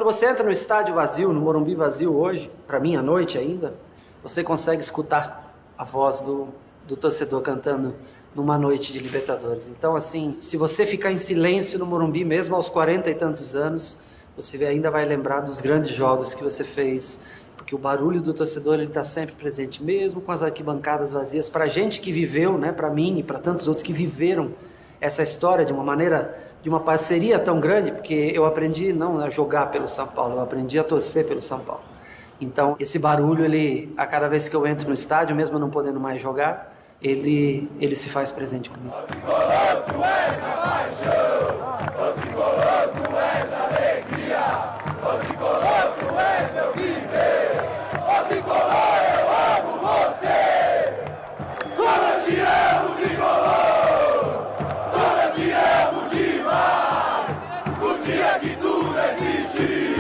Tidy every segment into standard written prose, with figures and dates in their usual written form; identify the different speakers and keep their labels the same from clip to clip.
Speaker 1: você entra no estádio vazio, no Morumbi vazio hoje, para mim à noite ainda, você consegue escutar a voz do torcedor cantando numa noite de Libertadores. Então, assim, se você ficar em silêncio no Morumbi, mesmo aos 40 e tantos anos, você ainda vai lembrar dos grandes jogos que você fez, porque o barulho do torcedor ele está sempre presente, mesmo com as arquibancadas vazias. Para a gente que viveu, né, para mim e para tantos outros que viveram essa história de uma maneira, de uma parceria tão grande, porque eu aprendi não a jogar pelo São Paulo, eu aprendi a torcer pelo São Paulo. Então, esse barulho, a cada vez que eu entro no estádio, mesmo não podendo mais jogar, ele se faz presente comigo.
Speaker 2: O tricolor, tu és a paixão, o tricolor, tu és a alegria, o tricolor, tu és meu viver, o tricolor, eu amo você. Como eu te amo, tricolor, como eu te amo demais. O dia que tu não existir,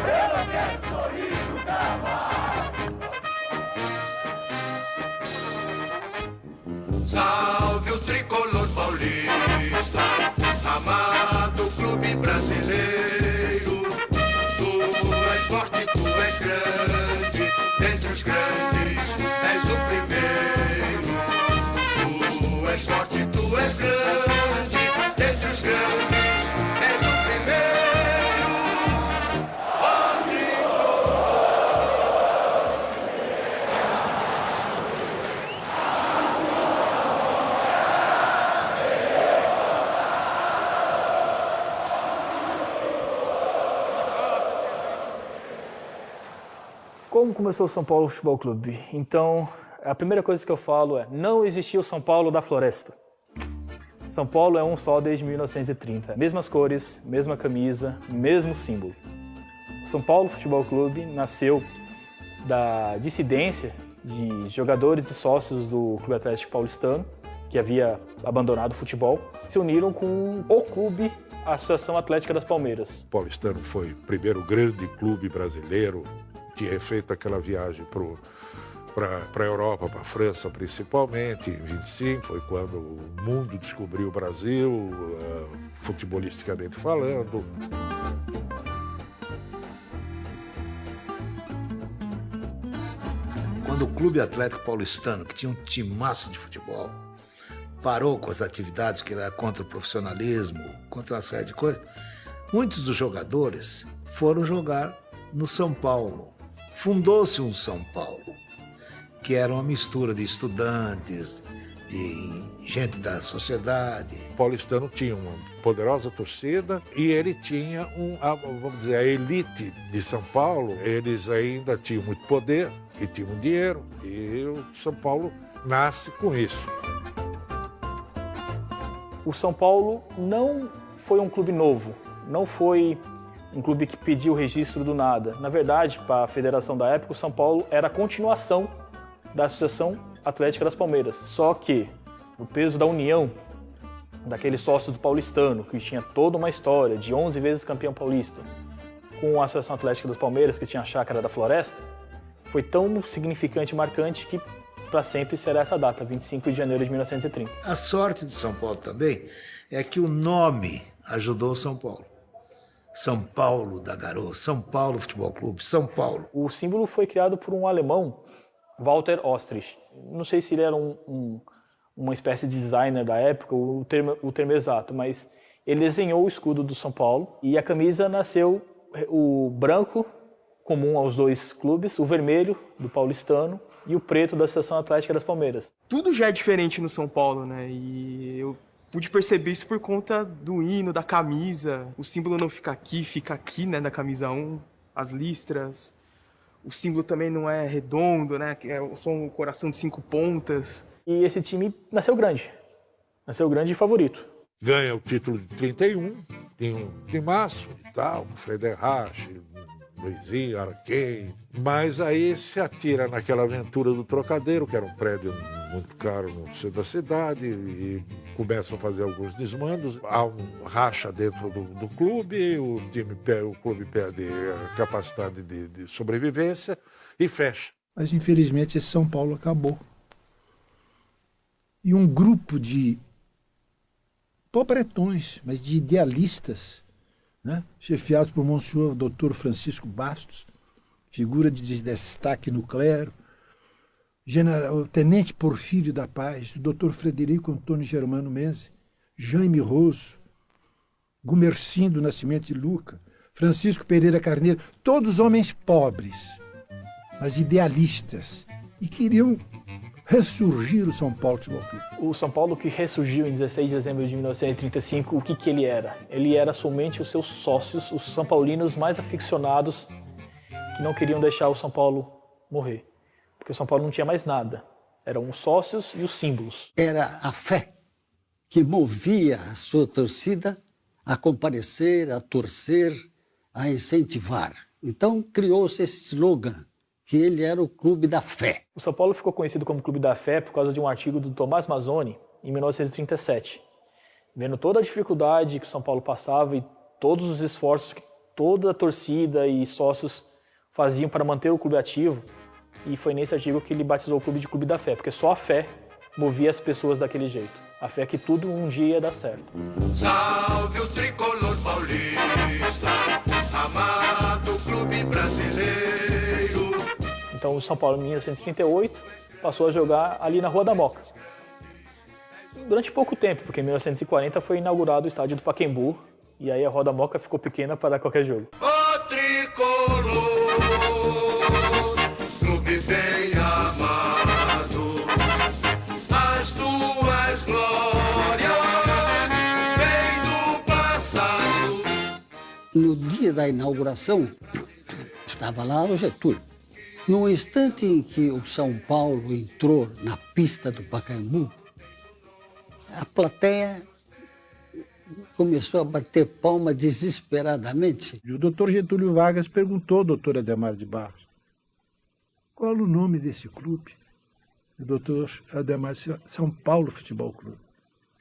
Speaker 2: eu não quero sorrir nunca mais.
Speaker 3: Salve o tricolor paulista, amado clube brasileiro. Tu és forte, tu és grande, dentre os grandes és o primeiro. Tu és forte, tu és grande, dentre os grandes és o primeiro. Ó tricolor.
Speaker 4: Como começou o São Paulo Futebol Clube? Então, a primeira coisa que eu falo é: não existia o São Paulo da Floresta. São Paulo é um só desde 1930. Mesmas cores, mesma camisa, mesmo símbolo. São Paulo Futebol Clube nasceu da dissidência de jogadores e sócios do Clube Atlético Paulistano, que havia abandonado o futebol, se uniram com o clube, a Associação Atlética das Palmeiras.
Speaker 5: O Paulistano foi o primeiro grande clube brasileiro, tinha feito aquela viagem para a Europa, para a França principalmente, em 25, foi quando o mundo descobriu o Brasil, futebolisticamente falando.
Speaker 6: Quando o Clube Atlético Paulistano, que tinha um timaço de futebol, parou com as atividades que era contra o profissionalismo, contra uma série de coisas, muitos dos jogadores foram jogar no São Paulo. Fundou-se um São Paulo, que era uma mistura de estudantes, de gente da sociedade.
Speaker 5: O Paulistano tinha uma poderosa torcida e ele tinha vamos dizer, a elite de São Paulo, eles ainda tinham muito poder e tinham dinheiro, e o São Paulo nasce com isso.
Speaker 4: O São Paulo não foi um clube novo, não foi um clube que pediu o registro do nada. Na verdade, para a federação da época, o São Paulo era a continuação da Associação Atlética das Palmeiras. Só que o peso da união daqueles sócios do Paulistano, que tinha toda uma história de 11 vezes campeão paulista, com a Associação Atlética das Palmeiras, que tinha a Chácara da Floresta, foi tão significante e marcante que para sempre será essa data, 25 de janeiro de 1930.
Speaker 6: A sorte de São Paulo também é que o nome ajudou o São Paulo. São Paulo da Garoa, São Paulo Futebol Clube, São Paulo.
Speaker 4: O símbolo foi criado por um alemão, Walter Ostrich. Não sei se ele era uma espécie de designer da época, o termo exato, mas ele desenhou o escudo do São Paulo e a camisa nasceu o branco, comum aos dois clubes, o vermelho do Paulistano e o preto da Associação Atlética das Palmeiras.
Speaker 7: Tudo já é diferente no São Paulo, né? E eu pude perceber isso por conta do hino, da camisa. O símbolo não fica aqui, né, da camisa 1, as listras. O símbolo também não é redondo, né? É só um coração de 5 pontas.
Speaker 4: E esse time nasceu grande e favorito.
Speaker 5: Ganha o título de 31, tem um timaço e tal, Frederich, Luizinho, Arquém, mas aí se atira naquela aventura do Trocadeiro, que era um prédio muito caro no centro da cidade, e começam a fazer alguns desmandos, há um racha dentro do clube, o clube perde a capacidade de sobrevivência e fecha.
Speaker 8: Mas infelizmente esse São Paulo acabou. E um grupo de pobretões, mas de idealistas, né? Chefiados por Monsenhor Dr. Francisco Bastos, figura de destaque no clero, o Tenente Porfírio da Paz, o Dr. Frederico Antônio Germano Menze, Jaime Roso, Gumercindo Nascimento de Luca, Francisco Pereira Carneiro, todos homens pobres, mas idealistas, e queriam ressurgir o São Paulo Futebol Clube.
Speaker 4: O São Paulo que ressurgiu em 16 de dezembro de 1935, o que ele era? Ele era somente os seus sócios, os são paulinos mais aficionados, que não queriam deixar o São Paulo morrer. Porque o São Paulo não tinha mais nada. Eram os sócios e os símbolos.
Speaker 9: Era a fé que movia a sua torcida a comparecer, a torcer, a incentivar. Então criou-se esse slogan, que ele era o Clube da Fé.
Speaker 4: O São Paulo ficou conhecido como Clube da Fé por causa de um artigo do Tomás Mazzoni, em 1937. Vendo toda a dificuldade que o São Paulo passava e todos os esforços que toda a torcida e sócios faziam para manter o clube ativo, e foi nesse artigo que ele batizou o clube de Clube da Fé, porque só a fé movia as pessoas daquele jeito. A fé que tudo um dia ia dar certo.
Speaker 3: Salve o tricolor paulista, amado clube brasileiro.
Speaker 4: Então o São Paulo, em 1938, passou a jogar ali na Rua da Moca. Durante pouco tempo, porque em 1940 foi inaugurado o estádio do Pacaembu, e aí a Rua da Moca ficou pequena para qualquer jogo.
Speaker 3: O tricolor, clube bem amado, as tuas glórias vêm do passado.
Speaker 9: No dia da inauguração, estava lá o Getúlio. No instante em que o São Paulo entrou na pista do Pacaembu, a plateia começou a bater palma desesperadamente.
Speaker 8: E o doutor Getúlio Vargas perguntou ao doutor Adhemar de Barros, qual o nome desse clube? O doutor Adhemar disse, São Paulo Futebol Clube.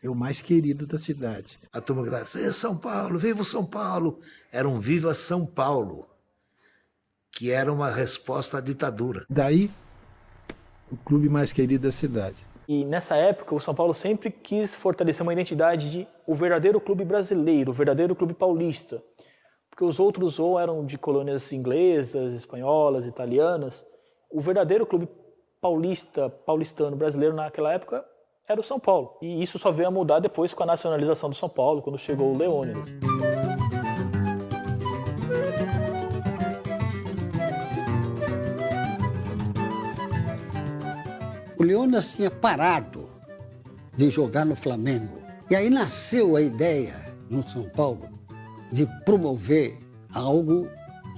Speaker 8: É o mais querido da cidade.
Speaker 6: A turma gritava, São Paulo, viva o São Paulo. Era um Viva São Paulo, que era uma resposta à ditadura.
Speaker 8: Daí, o clube mais querido da cidade.
Speaker 4: E nessa época, o São Paulo sempre quis fortalecer uma identidade de o verdadeiro clube brasileiro, o verdadeiro clube paulista. Porque os outros ou eram de colônias inglesas, espanholas, italianas. O verdadeiro clube paulistano, brasileiro naquela época, era o São Paulo. E isso só veio a mudar depois com a nacionalização do São Paulo, quando chegou o Leônidas.
Speaker 9: O Leônidas tinha parado de jogar no Flamengo. E aí nasceu a ideia, no São Paulo, de promover algo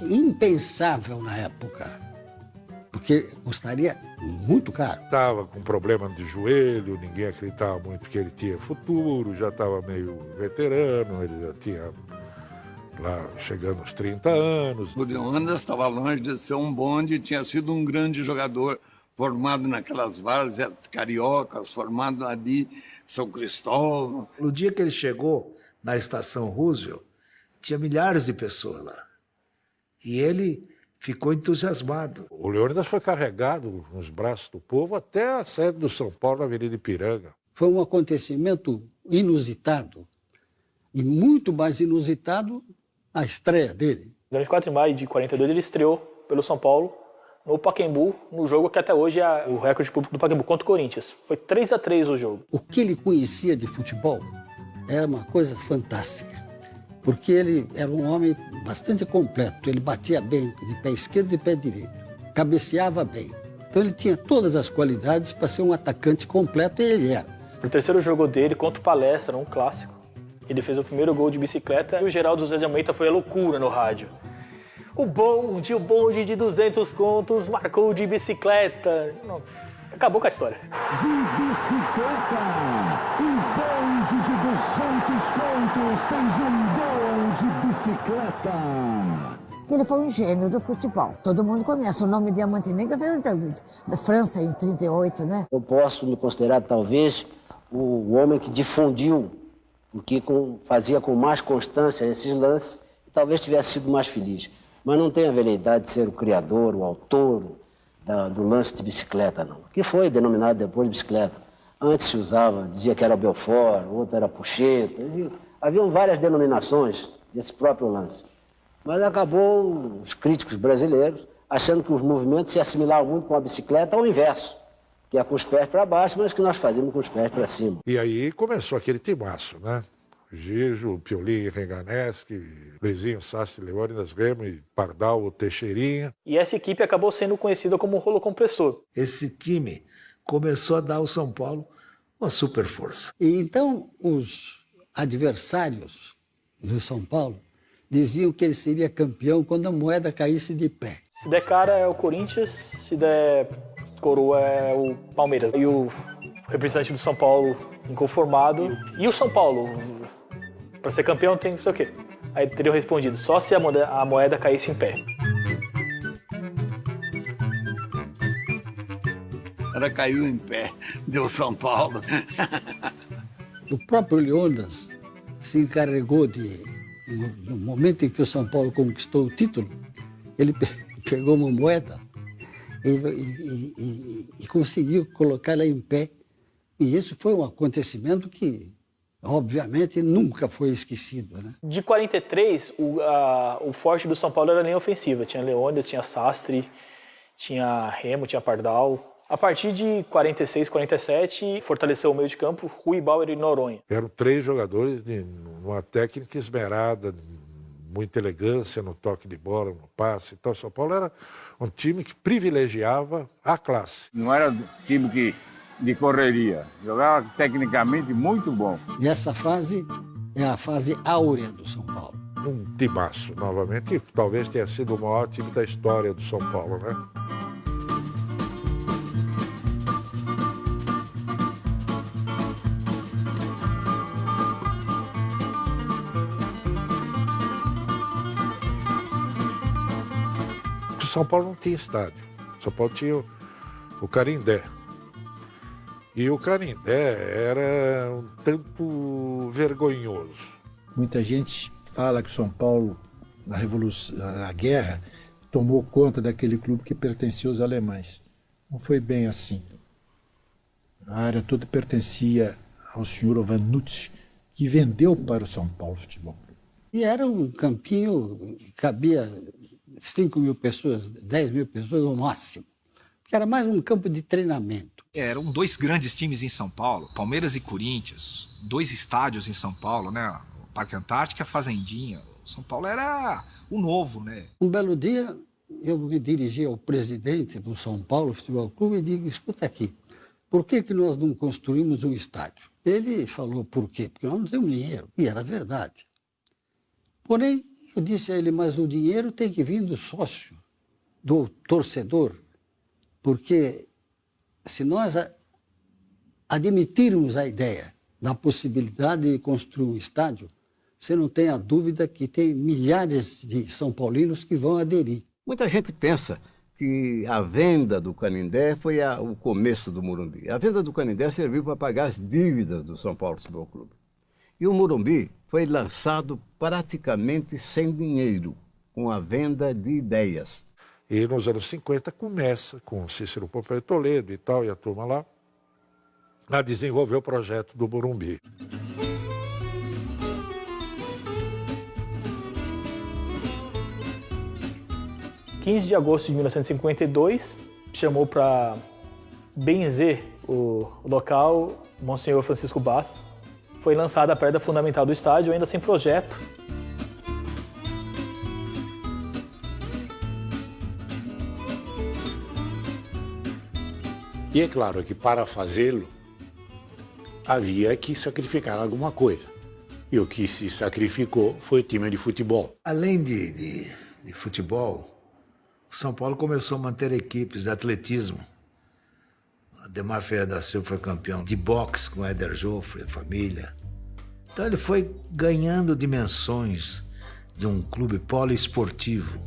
Speaker 9: impensável na época, porque custaria muito caro.
Speaker 5: Estava com problema de joelho, ninguém acreditava muito que ele tinha futuro, já estava meio veterano, ele já tinha lá chegando aos 30 anos.
Speaker 10: O Leônidas estava longe de ser um bonde, tinha sido um grande jogador, formado naquelas várzeas cariocas, formado ali São Cristóvão.
Speaker 6: No dia que ele chegou na estação Roosevelt, tinha milhares de pessoas lá. E ele ficou entusiasmado.
Speaker 5: O Leônidas foi carregado nos braços do povo até a sede do São Paulo, na Avenida Ipiranga.
Speaker 9: Foi um acontecimento inusitado, e muito mais inusitado a estreia dele.
Speaker 4: No dia 4 de maio de 42, ele estreou pelo São Paulo, no Pacaembu, no jogo que até hoje é o recorde público do Pacaembu contra o Corinthians. Foi 3-3 o jogo.
Speaker 9: O que ele conhecia de futebol era uma coisa fantástica, porque ele era um homem bastante completo. Ele batia bem de pé esquerdo e pé direito, cabeceava bem. Então ele tinha todas as qualidades para ser um atacante completo, e ele era.
Speaker 4: No terceiro jogo dele, contra o Palestra, um clássico, ele fez o primeiro gol de bicicleta e o Geraldo José de Almeida foi a loucura no rádio. O bonde de 200 contos marcou de bicicleta. Não, acabou com a história.
Speaker 2: De bicicleta, o bonde de 200 contos fez um gol de bicicleta.
Speaker 11: Ele foi um gênio do futebol. Todo mundo conhece. O nome Diamante Negra veio da França em 38, né?
Speaker 12: Eu posso me considerar, talvez, o homem que difundiu, porque fazia com mais constância esses lances, e talvez tivesse sido mais feliz. Mas não tem a veleidade de ser o criador, o autor do lance de bicicleta, não. Que foi denominado depois de bicicleta. Antes se usava, dizia que era Belfort, outro era Pucheta. Haviam várias denominações desse próprio lance. Mas acabou os críticos brasileiros achando que os movimentos se assimilavam muito com a bicicleta ao inverso, que é com os pés para baixo, mas que nós fazíamos com os pés para cima.
Speaker 5: E aí começou aquele timaço, né? Gijo, Piolim, Renganeschi, Luizinho, Sassi, Leônidas, Remo, Pardal, Teixeirinha.
Speaker 4: E essa equipe acabou sendo conhecida como rolo compressor.
Speaker 6: Esse time começou a dar ao São Paulo uma super força.
Speaker 9: E então os adversários do São Paulo diziam que ele seria campeão quando a moeda caísse de pé.
Speaker 4: Se der cara é o Corinthians, se der coroa é o Palmeiras. E o representante do São Paulo inconformado. E o São Paulo? Para ser campeão tem não sei o quê. Aí teriam respondido, só se a moeda caísse em pé.
Speaker 10: Ela caiu em pé, deu São Paulo.
Speaker 9: O próprio Leônidas se encarregou no momento em que o São Paulo conquistou o título, ele pegou uma moeda e conseguiu colocá-la em pé. E isso foi um acontecimento que, obviamente, nunca foi esquecido, né?
Speaker 4: De 43, o forte do São Paulo era a linha ofensiva. Tinha Leônidas, tinha Sastre, tinha Remo, tinha Pardal. A partir de 46, 47, fortaleceu o meio de campo, Rui, Bauer e Noronha.
Speaker 5: Eram 3 jogadores de uma técnica esmerada, muita elegância no toque de bola, no passe e tal. São Paulo era um time que privilegiava a classe.
Speaker 13: Não era um time de correria, jogava tecnicamente muito bom.
Speaker 9: E essa fase é a fase áurea do São Paulo.
Speaker 5: Um timaço, novamente, e talvez tenha sido o maior time da história do São Paulo, né? São Paulo não tinha estádio. São Paulo tinha o Canindé. E o Canindé era um tanto vergonhoso.
Speaker 8: Muita gente fala que São Paulo, na Revolução, na guerra, tomou conta daquele clube que pertencia aos alemães. Não foi bem assim. A área toda pertencia ao senhor Ovanucci, que vendeu para o São Paulo Futebol Clube.
Speaker 9: E era um campinho que cabia 5 mil pessoas, 10 mil pessoas no máximo. Que era mais um campo de treinamento.
Speaker 14: Eram 2 grandes times em São Paulo, Palmeiras e Corinthians, 2 estádios em São Paulo, né? O Parque Antártica e a Fazendinha. O São Paulo era o novo, né?
Speaker 9: Um belo dia, eu me dirigi ao presidente do São Paulo Futebol Clube e digo, escuta aqui, por que nós não construímos um estádio? Ele falou, por quê? Porque nós não temos dinheiro. E era verdade. Porém, eu disse a ele, mas o dinheiro tem que vir do sócio, do torcedor, porque se nós admitirmos a ideia da possibilidade de construir um estádio, você não tem a dúvida que tem milhares de São Paulinos que vão aderir.
Speaker 15: Muita gente pensa que a venda do Canindé foi o começo do Morumbi. A venda do Canindé serviu para pagar as dívidas do São Paulo Futebol Clube. E o Morumbi foi lançado praticamente sem dinheiro, com a venda de ideias.
Speaker 5: E nos anos 50 começa com Cícero Pompeu Toledo e tal, e a turma lá, a desenvolver o projeto do Morumbi.
Speaker 4: Em 15 de agosto de 1952, chamou para benzer o local Monsenhor Francisco Bastos. Foi lançada a pedra fundamental do estádio, ainda sem projeto.
Speaker 16: E é claro que para fazê-lo, havia que sacrificar alguma coisa. E o que se sacrificou foi o time de futebol.
Speaker 6: Além de futebol, o São Paulo começou a manter equipes de atletismo. Ademar Ferreira da Silva foi campeão de boxe com Éder Joffre, a família. Então ele foi ganhando dimensões de um clube poliesportivo.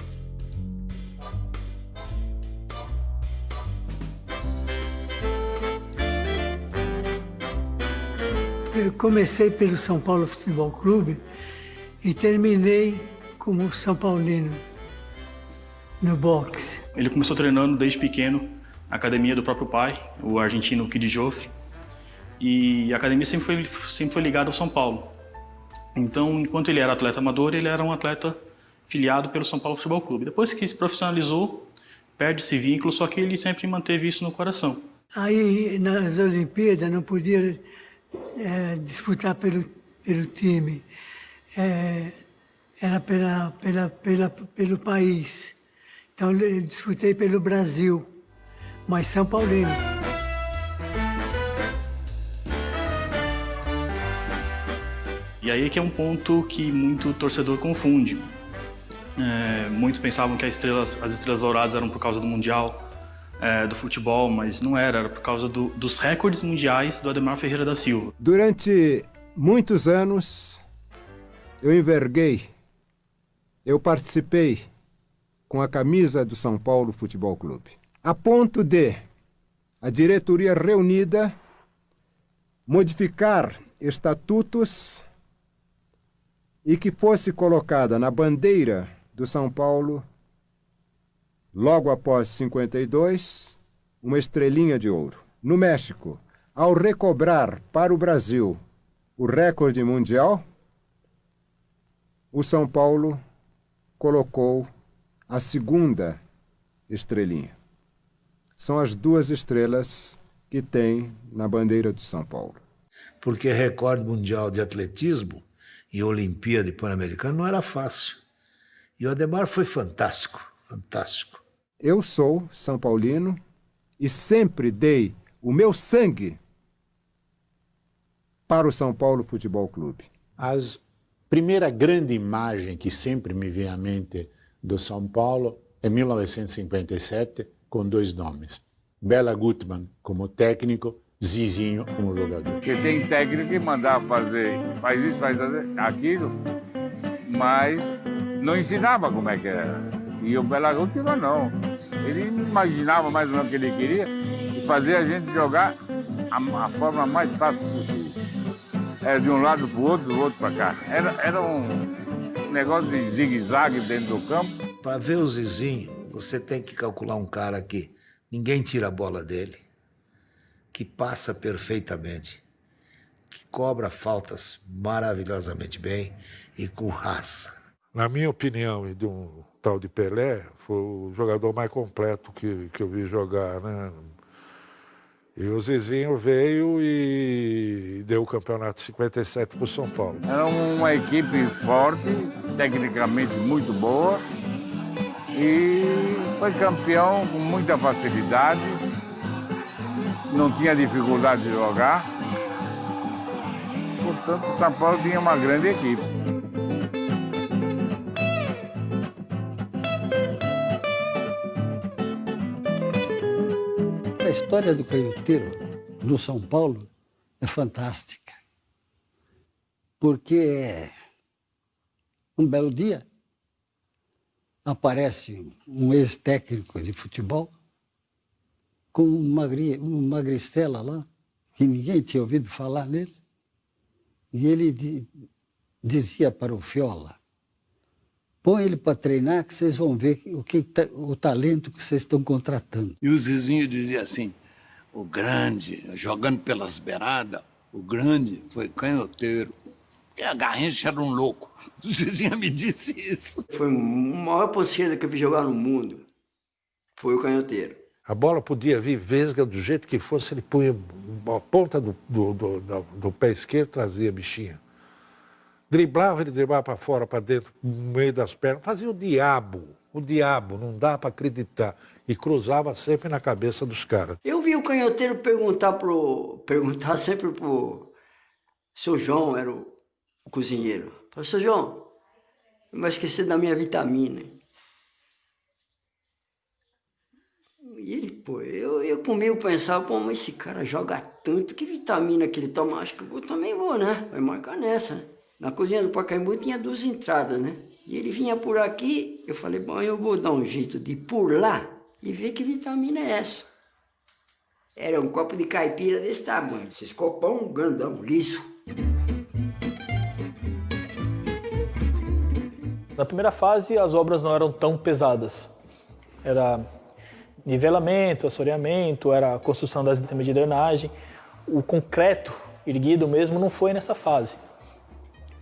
Speaker 17: Eu comecei pelo São Paulo Futebol Clube e terminei como São Paulino no boxe.
Speaker 18: Ele começou treinando desde pequeno na academia do próprio pai, o argentino Kid Joffre, e a academia sempre foi ligada ao São Paulo. Então, enquanto ele era atleta amador, ele era um atleta filiado pelo São Paulo Futebol Clube. Depois que se profissionalizou, perde esse vínculo, só que ele sempre manteve isso no coração.
Speaker 17: Aí, nas Olimpíadas, não podia disputar pelo time. Era pelo país. Então, eu disputei pelo Brasil, mas São Paulino.
Speaker 18: E aí que é um ponto que muito torcedor confunde. Muitos pensavam que as estrelas douradas eram por causa do Mundial, do futebol, mas não era por causa dos recordes mundiais do Ademar Ferreira da Silva.
Speaker 19: Durante muitos anos, eu participei com a camisa do São Paulo Futebol Clube, a ponto de a diretoria reunida modificar estatutos e que fosse colocada na bandeira do São Paulo, logo após 52, uma estrelinha de ouro. No México, ao recobrar para o Brasil o recorde mundial, o São Paulo colocou a segunda estrelinha. São as duas estrelas que tem na bandeira do São Paulo.
Speaker 6: Porque recorde mundial de atletismo e Olimpíada e Pan-Americano não era fácil. E o Ademar foi fantástico, fantástico.
Speaker 19: Eu sou São Paulino e sempre dei o meu sangue para o São Paulo Futebol Clube.
Speaker 16: A primeira grande imagem que sempre me vem à mente do São Paulo é 1957, com dois nomes. Bela Gutmann como técnico, Zizinho como jogador.
Speaker 13: Porque tem técnico que mandava fazer, faz isso, faz aquilo, mas não ensinava como é que era. E o Bela Gutmann não. Ele imaginava mais ou menos o que ele queria e fazia a gente jogar a forma mais fácil possível. Era de um lado para o outro, do outro para cá. Era um negócio de zigue-zague dentro do campo.
Speaker 6: Para ver o Zizinho, você tem que calcular um cara que ninguém tira a bola dele, que passa perfeitamente, que cobra faltas maravilhosamente bem e com raça.
Speaker 5: Na minha opinião, e de um tal de Pelé, foi o jogador mais completo que eu vi jogar, né? E o Zizinho veio e deu o campeonato 57 para o São Paulo.
Speaker 13: Era uma equipe forte, tecnicamente muito boa, e foi campeão com muita facilidade, não tinha dificuldade de jogar. Portanto, o São Paulo tinha uma grande equipe.
Speaker 9: A história do canhoteiro no São Paulo é fantástica, porque um belo dia aparece um ex-técnico de futebol com uma magricela lá, que ninguém tinha ouvido falar nele, e ele dizia para o Fiola: põe ele para treinar que vocês vão ver o talento que vocês estão contratando.
Speaker 10: E o Zizinho dizia assim, o grande, jogando pelas beiradas, o grande foi canhoteiro. Porque a Garrincha era um louco. O Zizinho me disse isso.
Speaker 20: Foi o maior ponteiro que eu vi jogar no mundo. Foi o canhoteiro.
Speaker 5: A bola podia vir vesga do jeito que fosse, ele punha a ponta do pé esquerdo, trazia a bichinha. Driblava, ele driblava para fora, para dentro, no meio das pernas. Fazia o diabo, não dá para acreditar. E cruzava sempre na cabeça dos caras.
Speaker 20: Eu vi o canhoteiro perguntar sempre pro seu João, era o cozinheiro. Falei, seu João, não vai esquecer da minha vitamina. E ele, pô, eu comigo pensava, pô, mas esse cara joga tanto, que vitamina que ele toma? Acho que eu também vou, né? Vai marcar nessa, né? Na cozinha do Pacaembu tinha 2 entradas, né? E ele vinha por aqui, eu falei, bom, eu vou dar um jeito de ir por lá e ver que vitamina é essa. Era um copo de caipira desse tamanho, esses copão grandão, liso.
Speaker 4: Na primeira fase, as obras não eram tão pesadas. Era nivelamento, assoreamento, era a construção das sistemas de drenagem. O concreto erguido mesmo não foi nessa fase.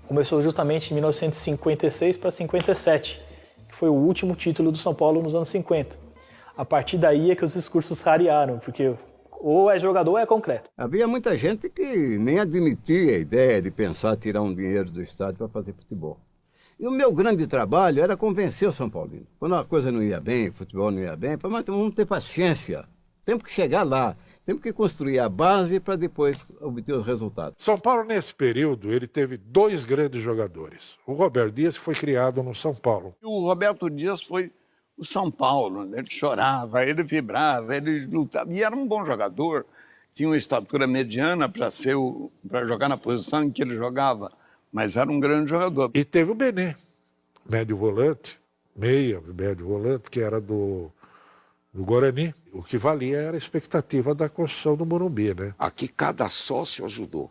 Speaker 4: começou justamente em 1956 para 57, que foi o último título do São Paulo nos anos 50. A partir daí é que os discursos rarearam, porque ou é jogador ou é concreto.
Speaker 15: Havia muita gente que nem admitia a ideia de pensar tirar um dinheiro do estádio para fazer futebol. E o meu grande trabalho era convencer o São Paulino. Quando a coisa não ia bem, o futebol não ia bem, mas vamos ter paciência. Temos que chegar lá. Temos que construir a base para depois obter os resultados.
Speaker 5: São Paulo, nesse período, ele teve 2 grandes jogadores. O Roberto Dias foi criado no São Paulo.
Speaker 10: O Roberto Dias foi o São Paulo, né? Ele chorava, ele vibrava, ele lutava. E era um bom jogador, tinha uma estatura mediana para jogar na posição em que ele jogava, mas era um grande jogador.
Speaker 5: E teve o Benê, médio volante, médio volante, que era do Guarani. O que valia era a expectativa da construção do Morumbi, né?
Speaker 21: Aqui cada sócio ajudou.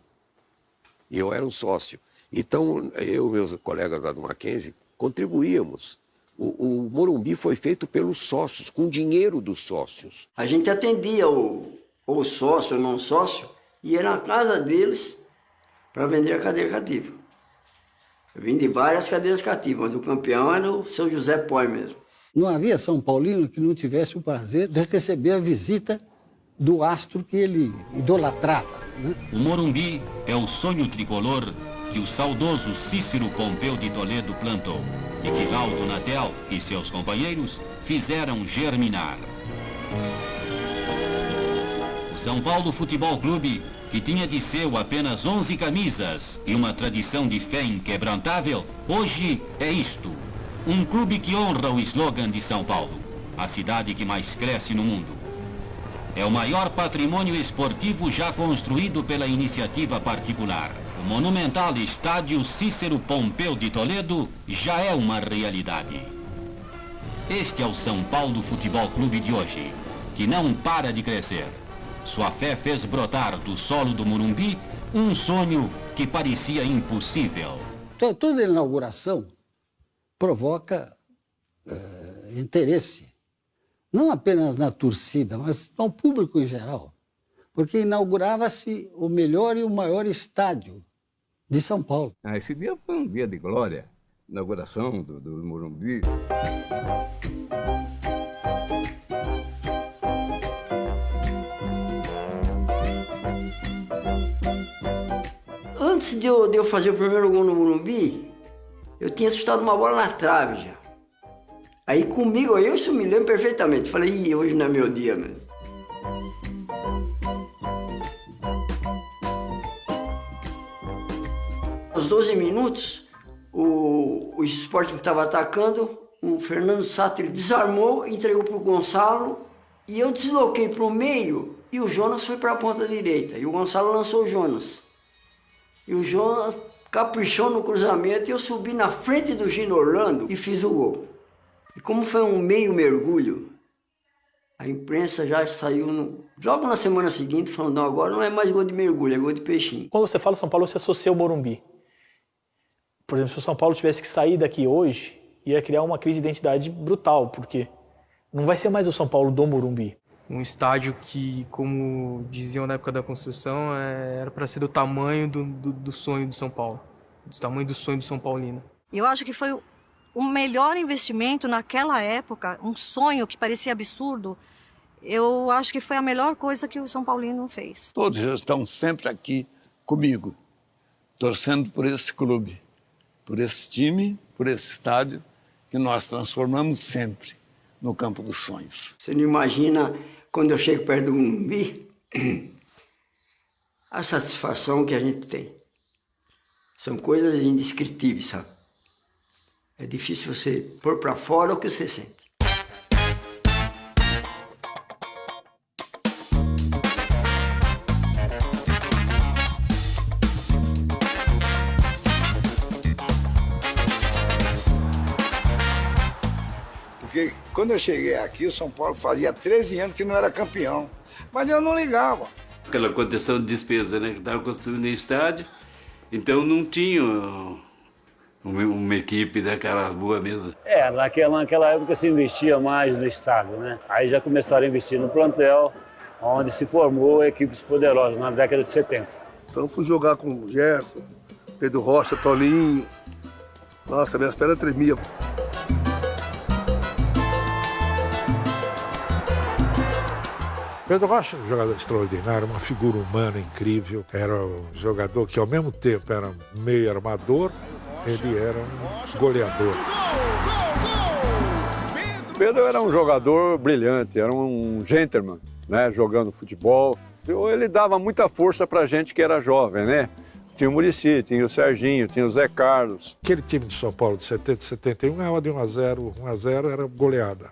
Speaker 21: E eu era um sócio. Então, eu e meus colegas lá do Mackenzie contribuíamos. O Morumbi foi feito pelos sócios, com dinheiro dos sócios.
Speaker 20: A gente atendia o sócio ou não sócio, ia na casa deles para vender a cadeira cativa. Eu vendi várias cadeiras cativas, mas o campeão era o seu José Poi mesmo.
Speaker 9: Não havia São Paulino que não tivesse o prazer de receber a visita do astro que ele idolatrava, né?
Speaker 22: O Morumbi é o sonho tricolor que o saudoso Cícero Pompeu de Toledo plantou e que Laudo Natel e seus companheiros fizeram germinar. O São Paulo Futebol Clube, que tinha de seu apenas 11 camisas e uma tradição de fé inquebrantável, hoje é isto. Um clube que honra o slogan de São Paulo, a cidade que mais cresce no mundo. É o maior patrimônio esportivo já construído pela iniciativa particular. O monumental estádio Cícero Pompeu de Toledo já é uma realidade. Este é o São Paulo Futebol Clube de hoje, que não para de crescer. Sua fé fez brotar do solo do Morumbi um sonho que parecia impossível.
Speaker 9: Toda inauguração provoca interesse, não apenas na torcida, mas ao público em geral, porque inaugurava-se o melhor e o maior estádio de São Paulo.
Speaker 15: Esse dia foi um dia de glória, inauguração do Morumbi.
Speaker 20: Antes de eu fazer o primeiro gol no Morumbi, eu tinha assustado uma bola na trave já. Aí comigo, eu isso me lembro perfeitamente. Falei, hoje não é meu dia, mano. Aos 12 minutos, o Sporting que estava atacando, o Fernando Sato, ele desarmou, entregou para o Gonçalo, e eu desloquei para o meio, e o Jonas foi para a ponta direita. E o Gonçalo lançou o Jonas. E o Jonas caprichou no cruzamento e eu subi na frente do Gino Orlando e fiz o gol. E como foi um meio mergulho, a imprensa já saiu logo na semana seguinte falando, não, agora não é mais gol de mergulho, é gol de peixinho.
Speaker 4: Quando você fala São Paulo, você associa o Morumbi. Por exemplo, se o São Paulo tivesse que sair daqui hoje, ia criar uma crise de identidade brutal, porque não vai ser mais o São Paulo do Morumbi.
Speaker 7: Um estádio que, como diziam na época da construção, era para ser do tamanho do sonho do São Paulo, do tamanho do sonho do São Paulino.
Speaker 23: Eu acho que foi o melhor investimento naquela época, um sonho que parecia absurdo. Eu acho que foi a melhor coisa que o São Paulino fez.
Speaker 10: Todos estão sempre aqui comigo, torcendo por esse clube, por esse time, por esse estádio que nós transformamos sempre no campo dos sonhos.
Speaker 20: Você não imagina, quando eu chego perto do Morumbi, a satisfação que a gente tem. São coisas indescritíveis, sabe? É difícil você pôr para fora o que você sente.
Speaker 24: Porque quando eu cheguei aqui, o São Paulo fazia 13 anos que não era campeão. Mas eu não ligava.
Speaker 25: Aquela contenção de despesa, né? Que estava construindo o estádio, então não tinha uma equipe daquela boa mesmo.
Speaker 26: Naquela época se investia mais no estádio, né? Aí já começaram a investir no plantel, onde se formou equipes poderosas na década de 70.
Speaker 27: Então fui jogar com o Gerson,
Speaker 1: Pedro Rocha, Toninho. Nossa, minhas pernas tremiam.
Speaker 5: Pedro Rocha era um jogador extraordinário, uma figura humana incrível. Era um jogador que, ao mesmo tempo, era meio armador, ele era um goleador.
Speaker 2: Pedro era um jogador brilhante, era um gentleman, né, jogando futebol. Ele dava muita força pra gente que era jovem, né? Tinha o Muricy, tinha o Serginho, tinha o Zé Carlos.
Speaker 5: Aquele time de São Paulo de 70 e 71 ganhava de 1-0, 1-0 era goleada.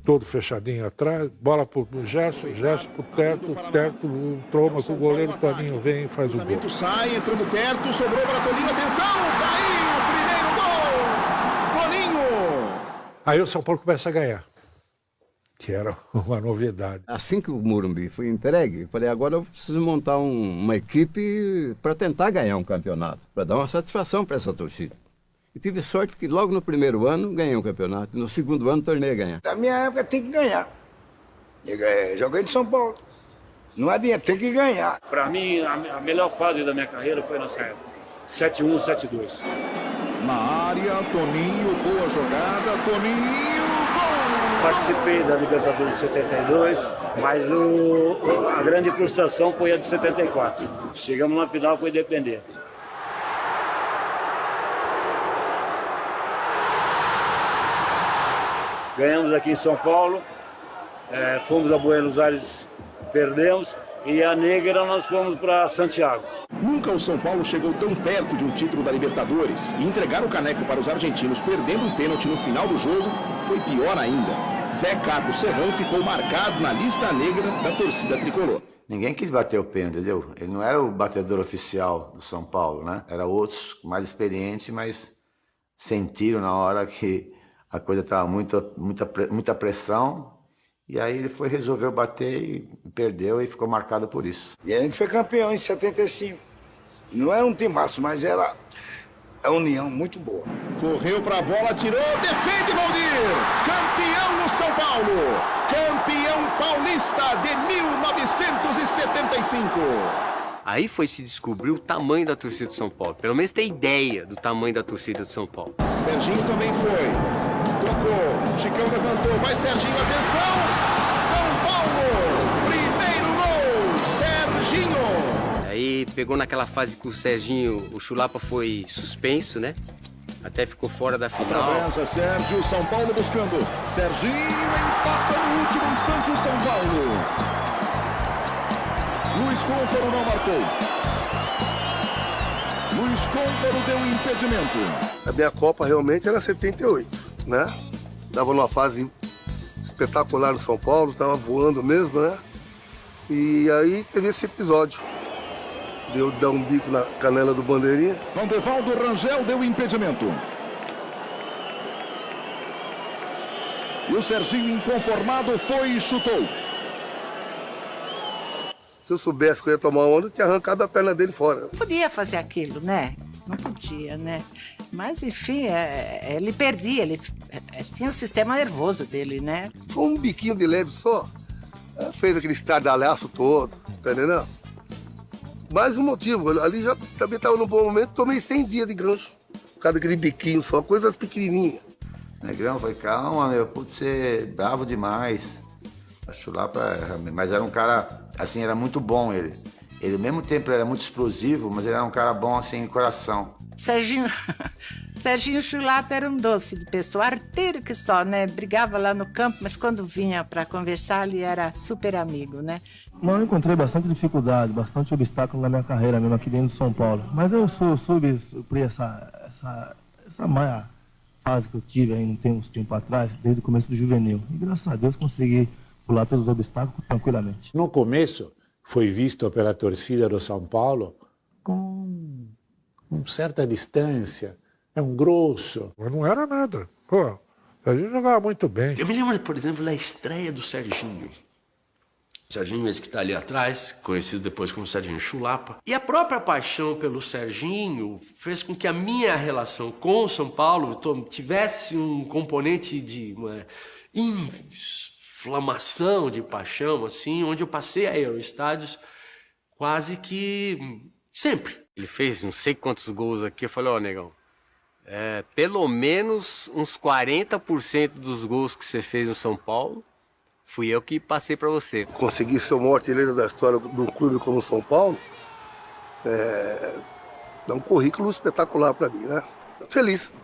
Speaker 5: Todo fechadinho atrás, bola pro Gerson, Gerson pro Terto, Terto troma com o goleiro, Toninho vem e faz o gol.
Speaker 3: Sai, entrando o Terto, sobrou para Toninho, atenção, caiu o primeiro gol, Toninho!
Speaker 5: Aí o São Paulo começa a ganhar, que era uma novidade.
Speaker 15: Assim que o Morumbi foi entregue, eu falei, agora eu preciso montar uma equipe para tentar ganhar um campeonato, para dar uma satisfação para essa torcida. E tive sorte que logo no primeiro ano ganhei um campeonato, no segundo ano tornei a ganhar.
Speaker 24: Na minha época tem que ganhar. Joguei de São Paulo. Não adianta, tem que ganhar.
Speaker 26: Para mim, a melhor fase da minha carreira foi nessa época. 7-1, 7-2.
Speaker 3: Na área, Toninho, boa jogada, Toninho, gol!
Speaker 26: Participei da Libertadores de 72, mas a grande frustração foi a de 74. Chegamos na final com o Independente. Ganhamos aqui em São Paulo, fomos a Buenos Aires, perdemos, e a Negra nós fomos para Santiago.
Speaker 3: Nunca o São Paulo chegou tão perto de um título da Libertadores e entregar o caneco para os argentinos perdendo um pênalti no final do jogo foi pior ainda. Zé Carlos Serrão ficou marcado na lista negra da torcida tricolor.
Speaker 8: Ninguém quis bater o pênalti, entendeu? Ele não era o batedor oficial do São Paulo, né? Era outros mais experientes, mas sentiram na hora que a coisa estava muita pressão, e aí ele resolveu bater e perdeu e ficou marcado por isso.
Speaker 24: E a gente foi campeão em 75. Não era um timaço, mas era a união muito boa.
Speaker 3: Correu para a bola, tirou, defende Valdir! Campeão no São Paulo! Campeão paulista de 1975!
Speaker 11: Aí foi se descobrir o tamanho da torcida do São Paulo. Pelo menos ter ideia do tamanho da torcida do São Paulo.
Speaker 3: Serginho também foi. Tocou. Chicão levantou. Vai Serginho, atenção! São Paulo! Primeiro gol! Serginho!
Speaker 11: Aí pegou naquela fase que o Serginho, o Chulapa foi suspenso, né? Até ficou fora da final.
Speaker 3: Atravessa Sérgio, São Paulo buscando. Serginho empata no último instante o São Paulo. Luiz Côntaro não marcou. Luiz Côntaro deu um impedimento.
Speaker 1: A minha Copa realmente era 78, né? Estava numa fase espetacular no São Paulo, estava voando mesmo, né? E aí teve esse episódio. Deu dar um bico na canela do Bandeirinha.
Speaker 3: Vandevaldo Rangel deu impedimento. E o Serginho, inconformado, foi e chutou.
Speaker 1: Se eu soubesse que eu ia tomar onda, eu tinha arrancado a perna dele fora.
Speaker 12: Podia fazer aquilo, né? Não podia, né? Mas, enfim, ele perdia, ele tinha o sistema nervoso dele, né?
Speaker 1: Foi um biquinho de leve só. Fez aquele estardalhaço todo, tá entendendo? Mais um motivo, ali já também estava num bom momento, tomei 100 dias de gancho. Por causa daquele biquinho só, coisas pequenininhas.
Speaker 8: Negrão, foi calma, meu, pode ser bravo demais. A Chulapa, mas era um cara, assim, era muito bom ele. Ele, ao mesmo tempo, era muito explosivo, mas ele era um cara bom, assim, em coração.
Speaker 12: Serginho Chulapa era um doce de pessoa, arteiro que só, né? Brigava lá no campo, mas quando vinha para conversar, ele era super amigo, né?
Speaker 27: Eu encontrei bastante dificuldade, bastante obstáculo na minha carreira mesmo aqui dentro de São Paulo. Mas eu soube suprir essa má fase que eu tive aí uns tempo atrás, desde o começo do juvenil. E graças a Deus consegui pular todos os obstáculos tranquilamente.
Speaker 16: No começo foi visto pela torcida do São Paulo com certa distância, é um grosso.
Speaker 5: Mas não era nada. Pô, a gente jogava muito bem.
Speaker 28: Eu me lembro, por exemplo, da estreia do Serginho. Serginho, esse que está ali atrás, conhecido depois como Serginho Chulapa. E a própria paixão pelo Serginho fez com que a minha relação com o São Paulo tivesse um componente de uma inflamação, de paixão, assim, onde eu passei a ir aos estádios quase que sempre.
Speaker 11: Ele fez não sei quantos gols aqui. Eu falei, ó, negão, pelo menos uns 40% dos gols que você fez no São Paulo, fui eu que passei para você.
Speaker 1: Conseguir ser o maior artilheiro da história de um clube como o São Paulo, dá um currículo espetacular para mim, né? Feliz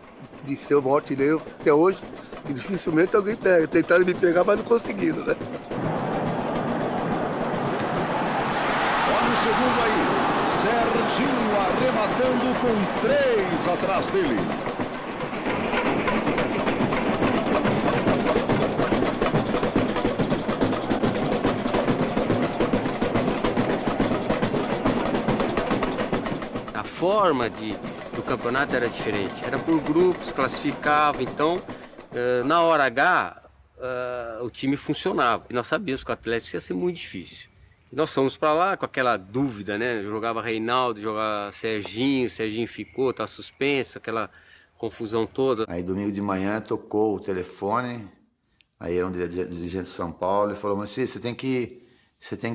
Speaker 1: de ser o maior artilheiro até hoje, que dificilmente alguém pega. Tentaram me pegar, mas não conseguiram, né?
Speaker 3: Olha o segundo aí. Serginho arrematando com 3 atrás dele.
Speaker 11: A forma do campeonato era diferente, era por grupos, classificava, então na hora H o time funcionava. E nós sabíamos que o Atlético ia ser muito difícil. E nós fomos para lá com aquela dúvida, né? Jogava Reinaldo, jogava Serginho ficou, tá suspenso, aquela confusão toda.
Speaker 8: Aí domingo de manhã tocou o telefone, aí era um dirigente de São Paulo e falou, mas você tem que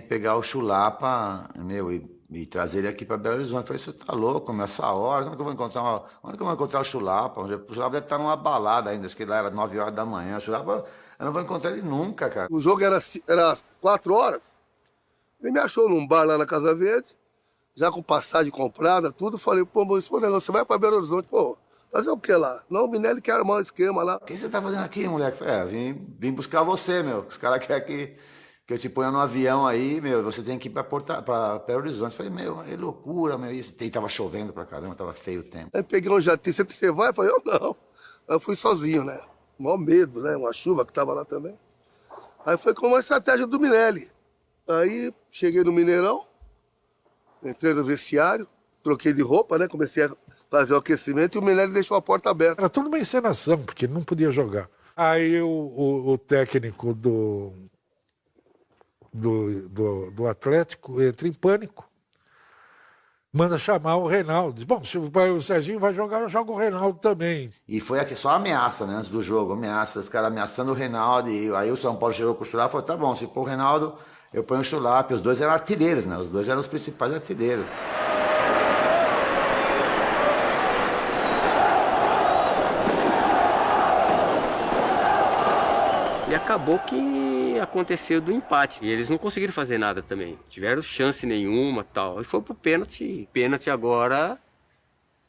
Speaker 8: pegar o Chulapa, e trazer ele aqui para Belo Horizonte. Eu falei, você tá louco, essa hora, onde que eu vou encontrar o Chulapa? O Chulapa deve estar numa balada ainda, acho que lá era 9 horas da manhã. O Chulapa, eu não vou encontrar ele nunca, cara.
Speaker 1: O jogo era 4 horas. Ele me achou num bar lá na Casa Verde, já com passagem comprada, tudo. Falei, pô, você vai para Belo Horizonte, pô, fazer o que lá? Não, o Minelli quer armar um esquema lá.
Speaker 8: O que você tá fazendo aqui, moleque? Falei, vim buscar você, meu. Os caras querem que eu te ponha no avião aí, você tem que ir para Belo Horizonte. Falei, é loucura, meu. E tava chovendo pra caramba, tava feio o tempo.
Speaker 1: Aí peguei um jatinho, você vai? Falei, eu não. Aí eu fui sozinho, né? Maior medo, né? Uma chuva que tava lá também. Aí foi com uma estratégia do Minelli. Aí cheguei no Mineirão, entrei no vestiário, troquei de roupa, né? Comecei a fazer o aquecimento e o Minelli deixou a porta aberta.
Speaker 5: Era tudo uma encenação, porque não podia jogar. Aí o técnico do Atlético entra em pânico, manda chamar o Reinaldo. Diz, bom, se o Serginho vai jogar, eu jogo o Reinaldo também.
Speaker 8: E foi aqui só ameaça, né, antes do jogo, os caras ameaçando o Reinaldo, e aí o São Paulo chegou com o Chulapa e falou, tá bom, se for o Reinaldo, eu ponho o Chulapa. Os dois eram artilheiros, né, os dois eram os principais artilheiros.
Speaker 11: E acabou que aconteceu do empate. E eles não conseguiram fazer nada também. Tiveram chance nenhuma, tal. E foi pro pênalti. Pênalti agora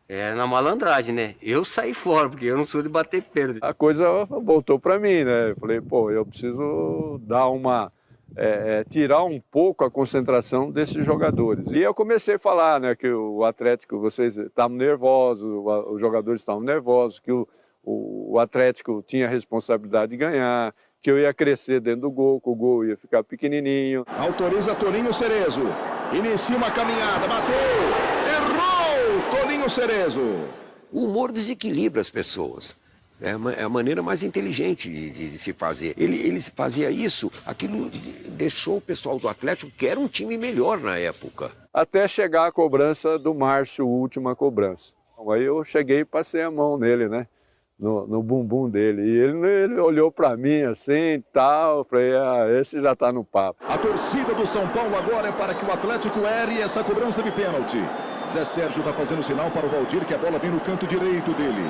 Speaker 11: é na malandragem, né? Eu saí fora, porque eu não sou de bater pênalti.
Speaker 2: A coisa voltou para mim, né? Eu falei, pô, eu preciso dar tirar um pouco a concentração desses jogadores. E eu comecei a falar, né, que o Atlético, vocês estavam nervosos, os jogadores estavam nervosos, que o Atlético tinha a responsabilidade de ganhar, que eu ia crescer dentro do gol, que o gol ia ficar pequenininho.
Speaker 3: Autoriza Toninho Cerezo. Inicia uma caminhada, bateu, errou, Toninho Cerezo.
Speaker 6: O humor desequilibra as pessoas. É a maneira mais inteligente de se fazer. Ele fazia isso, aquilo deixou o pessoal do Atlético, que era um time melhor na época.
Speaker 2: Até chegar a cobrança do Márcio, última cobrança. Aí eu cheguei e passei a mão nele, né? No bumbum dele. E ele olhou para mim assim e tal. Eu falei, esse já tá no papo.
Speaker 3: A torcida do São Paulo agora é para que o Atlético erre essa cobrança de pênalti. Zé Sérgio tá fazendo sinal para o Valdir, que a bola vem no canto direito dele.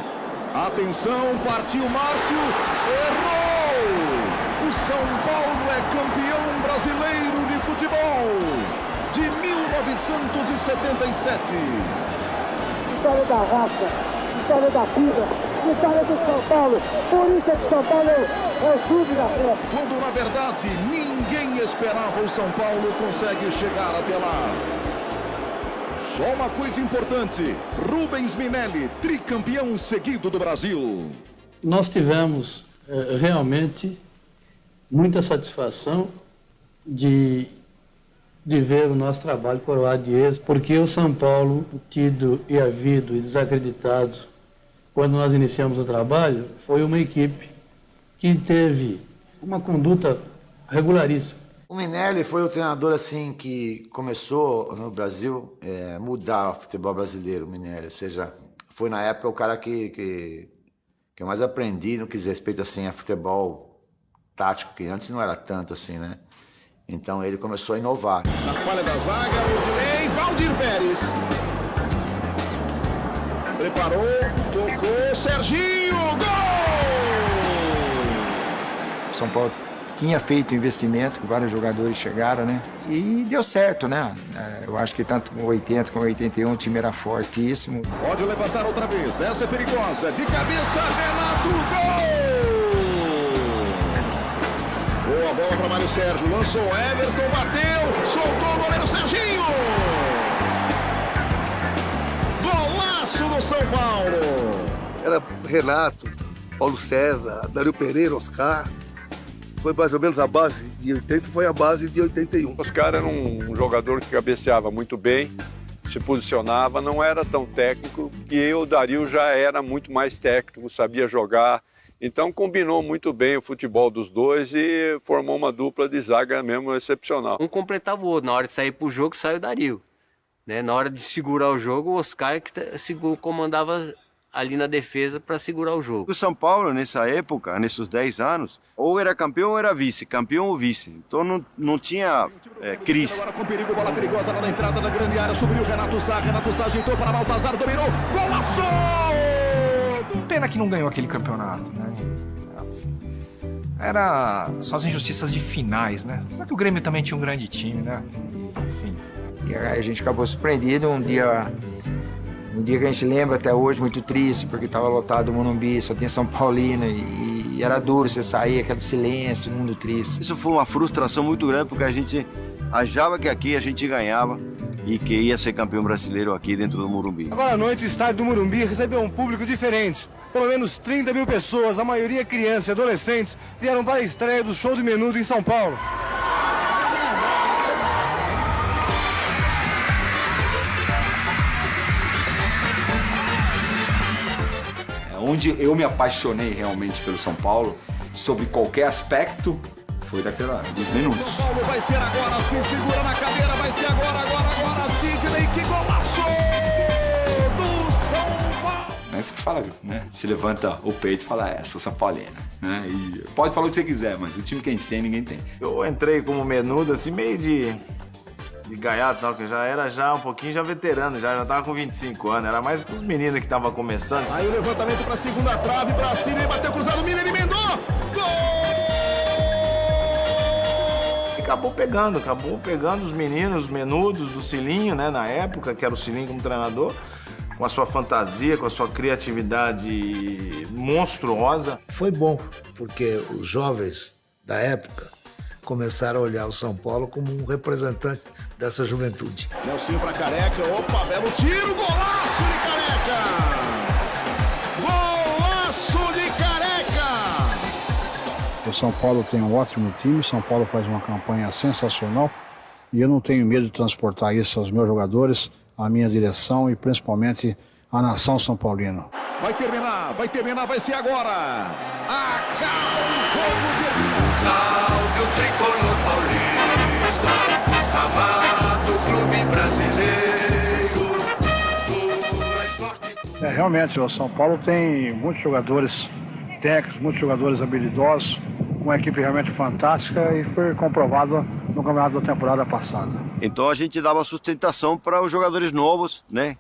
Speaker 3: Atenção, partiu Márcio, errou! O São Paulo é campeão brasileiro de futebol de 1977.
Speaker 13: Vitória da raça, vitória da vida, vitória do São Paulo. Por isso é que São Paulo é o clube da fé.
Speaker 3: Quando, na verdade, ninguém esperava, o São Paulo consegue chegar até lá. Só uma coisa importante, Rubens Minelli, tricampeão seguido do Brasil.
Speaker 14: Nós tivemos realmente muita satisfação de ver o nosso trabalho coroado de êxito, porque o São Paulo, tido e havido e desacreditado quando nós iniciamos o trabalho, foi uma equipe que teve uma conduta regularíssima.
Speaker 8: O Minelli foi o treinador assim que começou no Brasil mudar o futebol brasileiro, o Minelli. Ou seja, foi na época o cara que eu mais aprendi no que diz respeito assim, a futebol tático, que antes não era tanto assim, né? Então ele começou a inovar.
Speaker 3: Na falha da zaga, o Odilei, Valdir Pérez. preparou, tocou, Serginho, gol!
Speaker 4: São Paulo tinha feito investimento, vários jogadores chegaram, né? E deu certo, né? Eu acho que tanto com 80 como 81 o time era fortíssimo.
Speaker 3: Pode levantar outra vez, essa é perigosa, de cabeça, Renato, gol! Boa bola para Mário Sérgio, lançou Everton, bateu, soltou o goleiro Serginho! Golaço do São Paulo!
Speaker 1: Era Renato, Paulo César, Dario Pereira, Oscar. Foi mais ou menos a base de 80, foi a base de 81.
Speaker 2: Oscar era um jogador que cabeceava muito bem, se posicionava, não era tão técnico, e o Dario já era muito mais técnico, sabia jogar. Então combinou muito bem o futebol dos dois e formou uma dupla de zaga mesmo excepcional.
Speaker 11: Um completava o outro. Na hora de sair pro jogo, saiu o Dario. Né? Na hora de segurar o jogo, o Oscar que comandava ali na defesa para segurar o jogo.
Speaker 7: O São Paulo, nessa época, nesses 10 anos, ou era campeão ou era vice, campeão ou vice. Então não tinha crise.
Speaker 3: Agora com perigo, bola perigosa na entrada da grande área, subiu Renato Sá ajeitou para Baltazar, dominou, golaço!
Speaker 9: Pena que não ganhou aquele campeonato, né? Era só as injustiças de finais, né? Só que o Grêmio também tinha um grande time, né? Enfim.
Speaker 4: E a gente acabou surpreendido um dia que a gente lembra até hoje, muito triste, porque estava lotado o Morumbi, só tinha São Paulino e era duro você sair, aquele silêncio, mundo triste.
Speaker 7: Isso foi uma frustração muito grande, porque a gente achava que aqui a gente ganhava e que ia ser campeão brasileiro aqui dentro do Morumbi.
Speaker 17: Agora à noite, o estádio do Morumbi recebeu um público diferente. Pelo menos 30 mil pessoas, a maioria crianças e adolescentes, vieram para a estreia do show de Menudo em São Paulo.
Speaker 18: Onde eu me apaixonei realmente pelo São Paulo, sobre qualquer aspecto, foi dos Menudos.
Speaker 3: São Paulo vai ser agora, se segura na cadeira, vai ser agora, Sidney, que golaço do São Paulo!
Speaker 18: É isso que fala, né? Se levanta o peito e fala, sou São Paulino, né? E pode falar o que você quiser, mas o time que a gente tem, ninguém tem.
Speaker 19: Eu entrei como Menudo, assim, meio de gaiato, não, que eu já era um pouquinho veterano, já tava com 25 anos, era mais pros meninos que estavam começando.
Speaker 3: Aí o levantamento pra segunda trave, pra Sidney, bateu cruzado, Miller emendou, gol!
Speaker 19: E acabou pegando os meninos, os Menudos do Cilinho, né, na época, que era o Cilinho como treinador, com a sua fantasia, com a sua criatividade monstruosa.
Speaker 21: Foi bom, porque os jovens da época começaram a olhar o São Paulo como um representante dessa juventude.
Speaker 3: Nelsinho para Careca, opa, belo tiro, golaço de Careca! Golaço de Careca!
Speaker 22: O São Paulo tem um ótimo time, o São Paulo faz uma campanha sensacional e eu não tenho medo de transportar isso aos meus jogadores, à minha direção e principalmente à nação São Paulino.
Speaker 3: Vai terminar, vai ser agora! Acaba o jogo de...
Speaker 29: Salve o tricolor paulista, amado clube brasileiro.
Speaker 22: Realmente, o São Paulo tem muitos jogadores técnicos, muitos jogadores habilidosos, uma equipe realmente fantástica e foi comprovado no campeonato da temporada passada.
Speaker 7: Então a gente dava sustentação para os jogadores novos, né,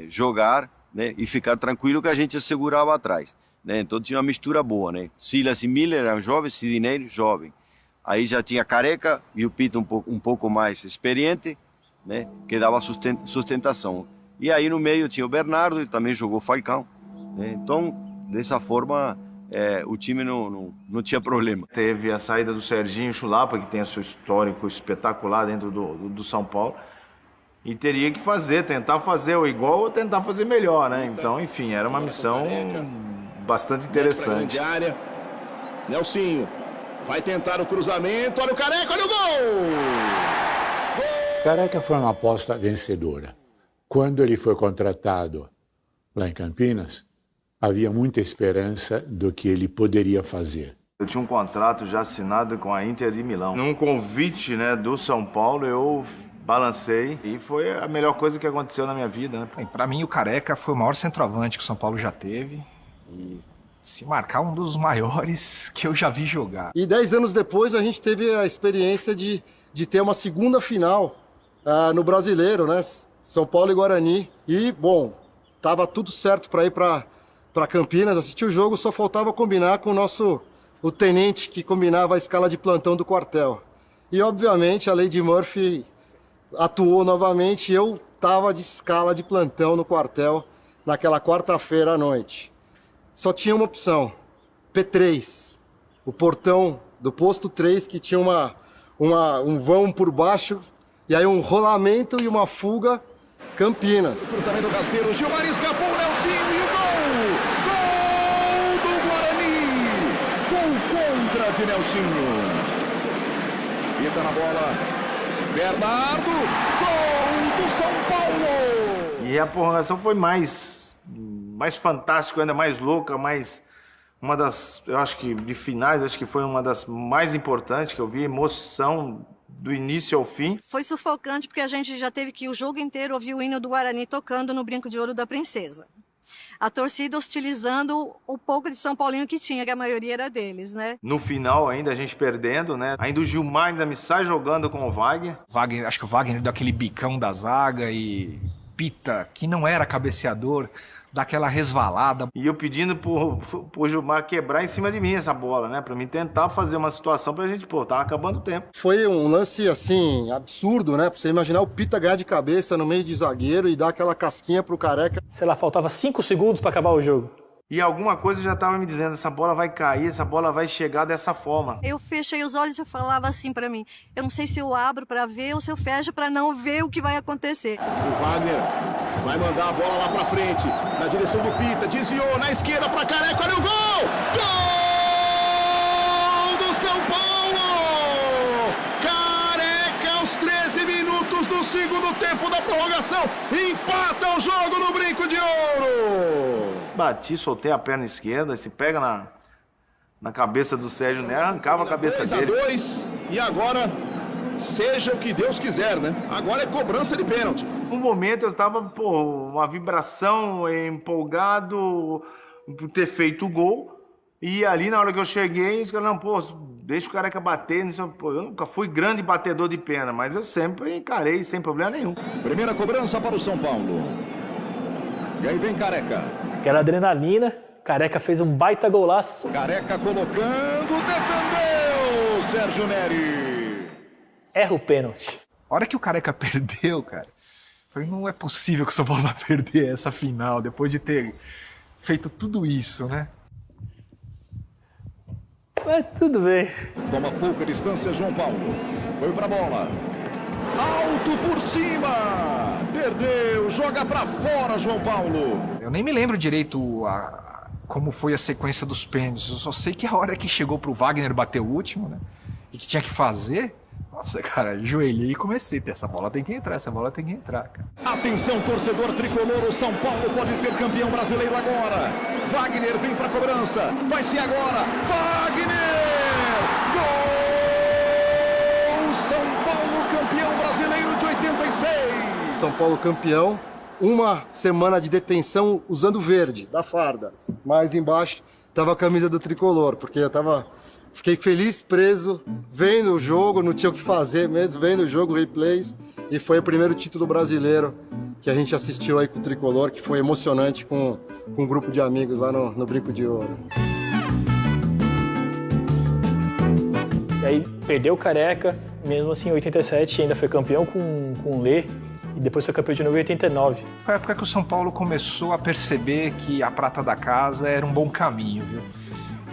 Speaker 7: jogar, né, e ficar tranquilo que a gente segurava atrás. Né? Então tinha uma mistura boa, né? Silas e Miller eram jovens, Sidney jovem. Aí já tinha Careca e o Pito um pouco mais experiente, né? Que dava sustentação. E aí no meio tinha o Bernardo, e também jogou Falcão. Né? Então, dessa forma, o time não tinha problema.
Speaker 19: Teve a saída do Serginho Chulapa, que tem seu histórico espetacular dentro do São Paulo. E teria que tentar fazer o igual ou tentar fazer melhor, né? Então, enfim, era uma missão bastante interessante.
Speaker 3: Área. Nelsinho vai tentar o cruzamento, olha o Careca, olha o gol!
Speaker 16: Careca foi uma aposta vencedora. Quando ele foi contratado lá em Campinas, havia muita esperança do que ele poderia fazer.
Speaker 19: Eu tinha um contrato já assinado com a Inter de Milão. Num convite, né, do São Paulo, eu balancei e foi a melhor coisa que aconteceu na minha vida. Né?
Speaker 9: Para mim, o Careca foi o maior centroavante que o São Paulo já teve. E se marcar, um dos maiores que eu já vi jogar.
Speaker 30: E 10 anos depois a gente teve a experiência de ter uma segunda final no Brasileiro, né? São Paulo e Guarani. E, bom, tava tudo certo para ir para Campinas, assistir o jogo, só faltava combinar com o tenente que combinava a escala de plantão do quartel. E, obviamente, a Lady Murphy atuou novamente e eu estava de escala de plantão no quartel naquela quarta-feira à noite. Só tinha uma opção, P3, o portão do posto 3 que tinha um vão por baixo e aí um rolamento e uma fuga, Campinas.
Speaker 3: Cruzamento rasteiro, Gilmar escapou, Nelsinho e o gol! Gol do Guarani! Gol contra de Nelsinho. Pita na bola, Bernardo, gol do São Paulo!
Speaker 19: E a prorrogação foi mais fantástico, ainda mais louca, uma das, eu acho que de finais, acho que foi uma das mais importantes que eu vi, emoção do início ao fim.
Speaker 10: Foi sufocante porque a gente já teve que o jogo inteiro ouvir o hino do Guarani tocando no Brinco de Ouro da Princesa. A torcida hostilizando o pouco de São Paulino que tinha, que a maioria era deles, né?
Speaker 19: No final ainda, a gente perdendo, né? Ainda o Gilmar ainda me sai jogando com o Wagner.
Speaker 9: Acho que o Wagner deu aquele bicão da zaga e Pita, que não era cabeceador, daquela resvalada.
Speaker 19: E eu pedindo pro Gilmar quebrar em cima de mim essa bola, né? Pra mim tentar fazer uma situação pra gente, tava acabando o tempo.
Speaker 30: Foi um lance, assim, absurdo, né? Pra você imaginar o Pita ganhar de cabeça no meio de zagueiro e dar aquela casquinha pro Careca.
Speaker 12: Sei lá, faltava 5 segundos pra acabar o jogo.
Speaker 19: E alguma coisa já tava me dizendo, essa bola vai cair, essa bola vai chegar dessa forma.
Speaker 10: Eu fechei os olhos e falava assim pra mim, eu não sei se eu abro pra ver ou se eu fecho pra não ver o que vai acontecer.
Speaker 3: O Wagner vai mandar a bola lá pra frente, na direção do Pita, desviou na esquerda pra Careca, olha o gol! Gol do São Paulo! Careca aos 13 minutos do segundo tempo da prorrogação, empata o jogo no Brinco de Ouro!
Speaker 19: Bati, soltei a perna esquerda, se pega na cabeça do Sérgio Nery, arrancava a cabeça dele.
Speaker 3: 2-2, e agora, seja o que Deus quiser, né? Agora é cobrança de pênalti.
Speaker 19: No momento eu tava, uma vibração, empolgado por ter feito o gol. E ali, na hora que eu cheguei, os caras, não, deixa o Careca bater. Eu nunca fui grande batedor de pênalti, mas eu sempre encarei, sem problema nenhum.
Speaker 3: Primeira cobrança para o São Paulo. E aí vem Careca.
Speaker 12: Aquela adrenalina, Careca fez um baita golaço.
Speaker 3: Careca colocando, defendeu Sérgio Nery.
Speaker 12: Erra o pênalti.
Speaker 9: A hora que o Careca perdeu, cara, falei, não é possível que o São Paulo vai perder essa final, depois de ter feito tudo isso, né?
Speaker 12: Mas tudo bem.
Speaker 3: Toma pouca distância, João Paulo. Foi pra bola. Alto por cima. Perdeu, joga pra fora, João Paulo.
Speaker 9: Eu nem me lembro direito como foi a sequência dos pênaltis. Eu só sei que a hora que chegou pro Wagner bater o último, né? E que tinha que fazer. Nossa, cara, ajoelhei e comecei. Essa bola tem que entrar, cara.
Speaker 3: Atenção, torcedor tricolor, o São Paulo pode ser campeão brasileiro agora. Wagner vem pra cobrança. Vai ser agora. Wagner! Gol! São Paulo campeão brasileiro de 86.
Speaker 30: São Paulo campeão. Uma semana de detenção usando verde, da farda. Mas embaixo tava a camisa do tricolor, porque eu fiquei feliz, preso, vendo o jogo, não tinha o que fazer mesmo, vendo o jogo, replays. E foi o primeiro título brasileiro que a gente assistiu aí com o tricolor, que foi emocionante com um grupo de amigos lá no Brinco de Ouro.
Speaker 12: E aí perdeu o Careca, mesmo assim em 87 ainda foi campeão com o Lê. E depois foi campeão de novo em 89.
Speaker 9: Foi a época que o São Paulo começou a perceber que a prata da casa era um bom caminho, viu?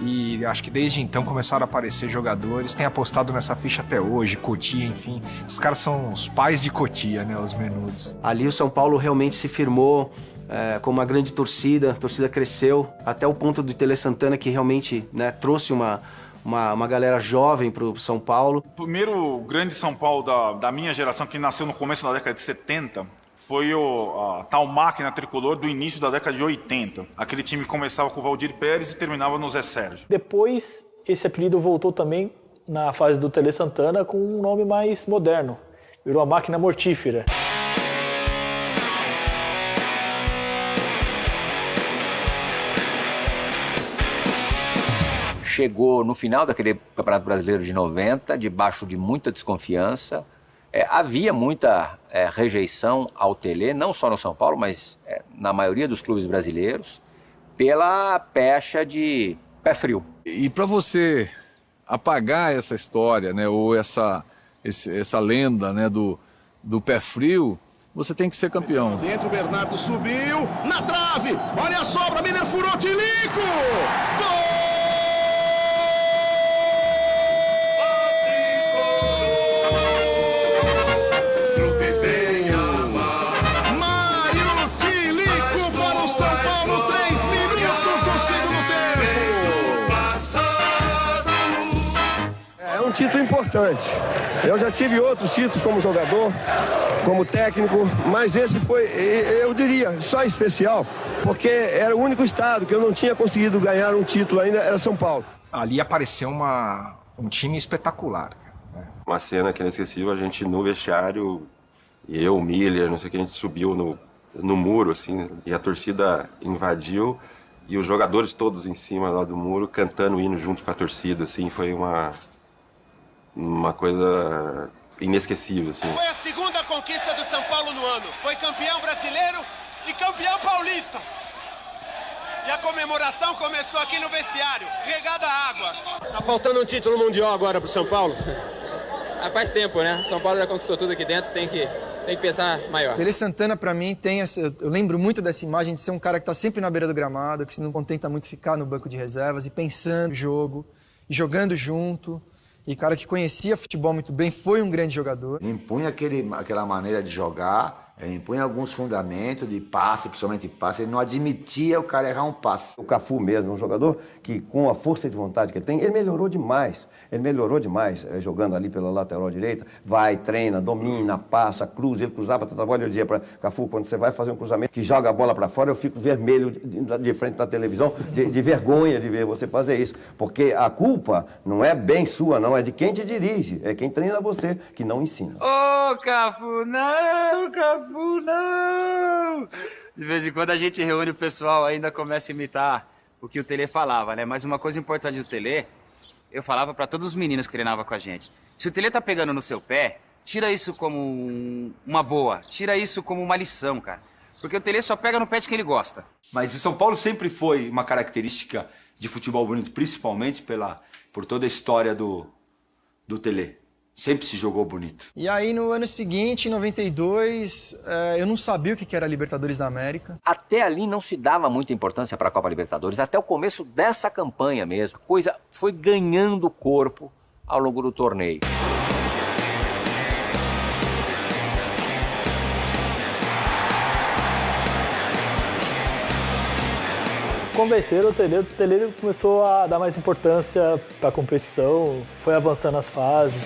Speaker 9: E acho que desde então começaram a aparecer jogadores, tem apostado nessa ficha até hoje, Cotia, enfim. Esses caras são os pais de Cotia, né, os menudos.
Speaker 15: Ali o São Paulo realmente se firmou com uma grande torcida, a torcida cresceu, até o ponto do Tele Santana, que realmente, né, trouxe uma galera jovem pro São Paulo.
Speaker 20: O primeiro grande São Paulo da minha geração, que nasceu no começo da década de 70, foi a tal máquina tricolor do início da década de 80. Aquele time começava com o Valdir Pérez e terminava no Zé Sérgio.
Speaker 12: Depois, esse apelido voltou também na fase do Tele Santana com um nome mais moderno. Virou a máquina mortífera.
Speaker 23: Chegou no final daquele Campeonato Brasileiro de 90, debaixo de muita desconfiança,
Speaker 5: Havia muita rejeição ao Tele, não só no São Paulo, mas na maioria dos clubes brasileiros, pela pecha de pé frio.
Speaker 6: E para você apagar essa história, né, ou essa lenda, né, do pé frio, você tem que ser campeão.
Speaker 3: Dentro o Bernardo subiu, na trave, olha a sobra, Miller furou, Tilico! Gol! Mário Tilico para o São Paulo, 3 minutos do segundo tempo.
Speaker 13: É um título importante. Eu já tive outros títulos como jogador, como técnico, mas esse foi, eu diria, só especial, porque era o único estado que eu não tinha conseguido ganhar um título ainda, era São Paulo.
Speaker 9: Ali apareceu um time espetacular.
Speaker 14: Uma cena que é inesquecível, a gente no vestiário, eu, o Miller, não sei o que, a gente subiu no muro, assim, e a torcida invadiu, e os jogadores todos em cima lá do muro, cantando o hino junto com a torcida, assim, foi uma coisa inesquecível, assim.
Speaker 23: Foi a segunda conquista do São Paulo no ano. Foi campeão brasileiro e campeão paulista. E a comemoração começou aqui no vestiário, regada a água.
Speaker 24: Tá faltando um título mundial agora pro São Paulo?
Speaker 25: Faz tempo, né? São Paulo já conquistou tudo aqui dentro, tem que pensar maior.
Speaker 26: Tele Santana, pra mim, eu lembro muito dessa imagem de ser um cara que tá sempre na beira do gramado, que se não contenta muito ficar no banco de reservas e pensando no jogo, e jogando junto. E cara que conhecia futebol muito bem, foi um grande jogador.
Speaker 8: Ele impunha aquela maneira de jogar, ele impunha alguns fundamentos de passe, principalmente passe, ele não admitia o cara errar um passe.
Speaker 27: O Cafu mesmo, um jogador que com a força de vontade que ele tem, ele melhorou demais jogando ali pela lateral direita, vai, treina, domina, passa, cruza, ele cruzava tanta bola, eu dizia para Cafu, quando você vai fazer um cruzamento que joga a bola para fora, eu fico vermelho de frente da televisão, de vergonha de ver você fazer isso, porque a culpa não é bem sua, não, é de quem te dirige, é quem treina você, que não ensina.
Speaker 28: Ô, Cafu, não, Cafu, não! De vez em quando a gente reúne o pessoal, ainda começa a imitar o que o Tele falava, né? Mas uma coisa importante do Tele, eu falava pra todos os meninos que treinavam com a gente. Se o Tele tá pegando no seu pé, tira isso como uma boa, tira isso como uma lição, cara. Porque o Tele só pega no pé de quem ele gosta.
Speaker 18: Mas o São Paulo sempre foi uma característica de futebol bonito, principalmente por toda a história do Tele. Sempre se jogou bonito.
Speaker 26: E aí, no ano seguinte, em 92, eu não sabia o que era a Libertadores da América.
Speaker 5: Até ali não se dava muita importância para a Copa Libertadores, até o começo dessa campanha mesmo. A coisa foi ganhando corpo ao longo do torneio.
Speaker 12: Convenceram o Tele começou a dar mais importância para a competição, foi avançando as fases.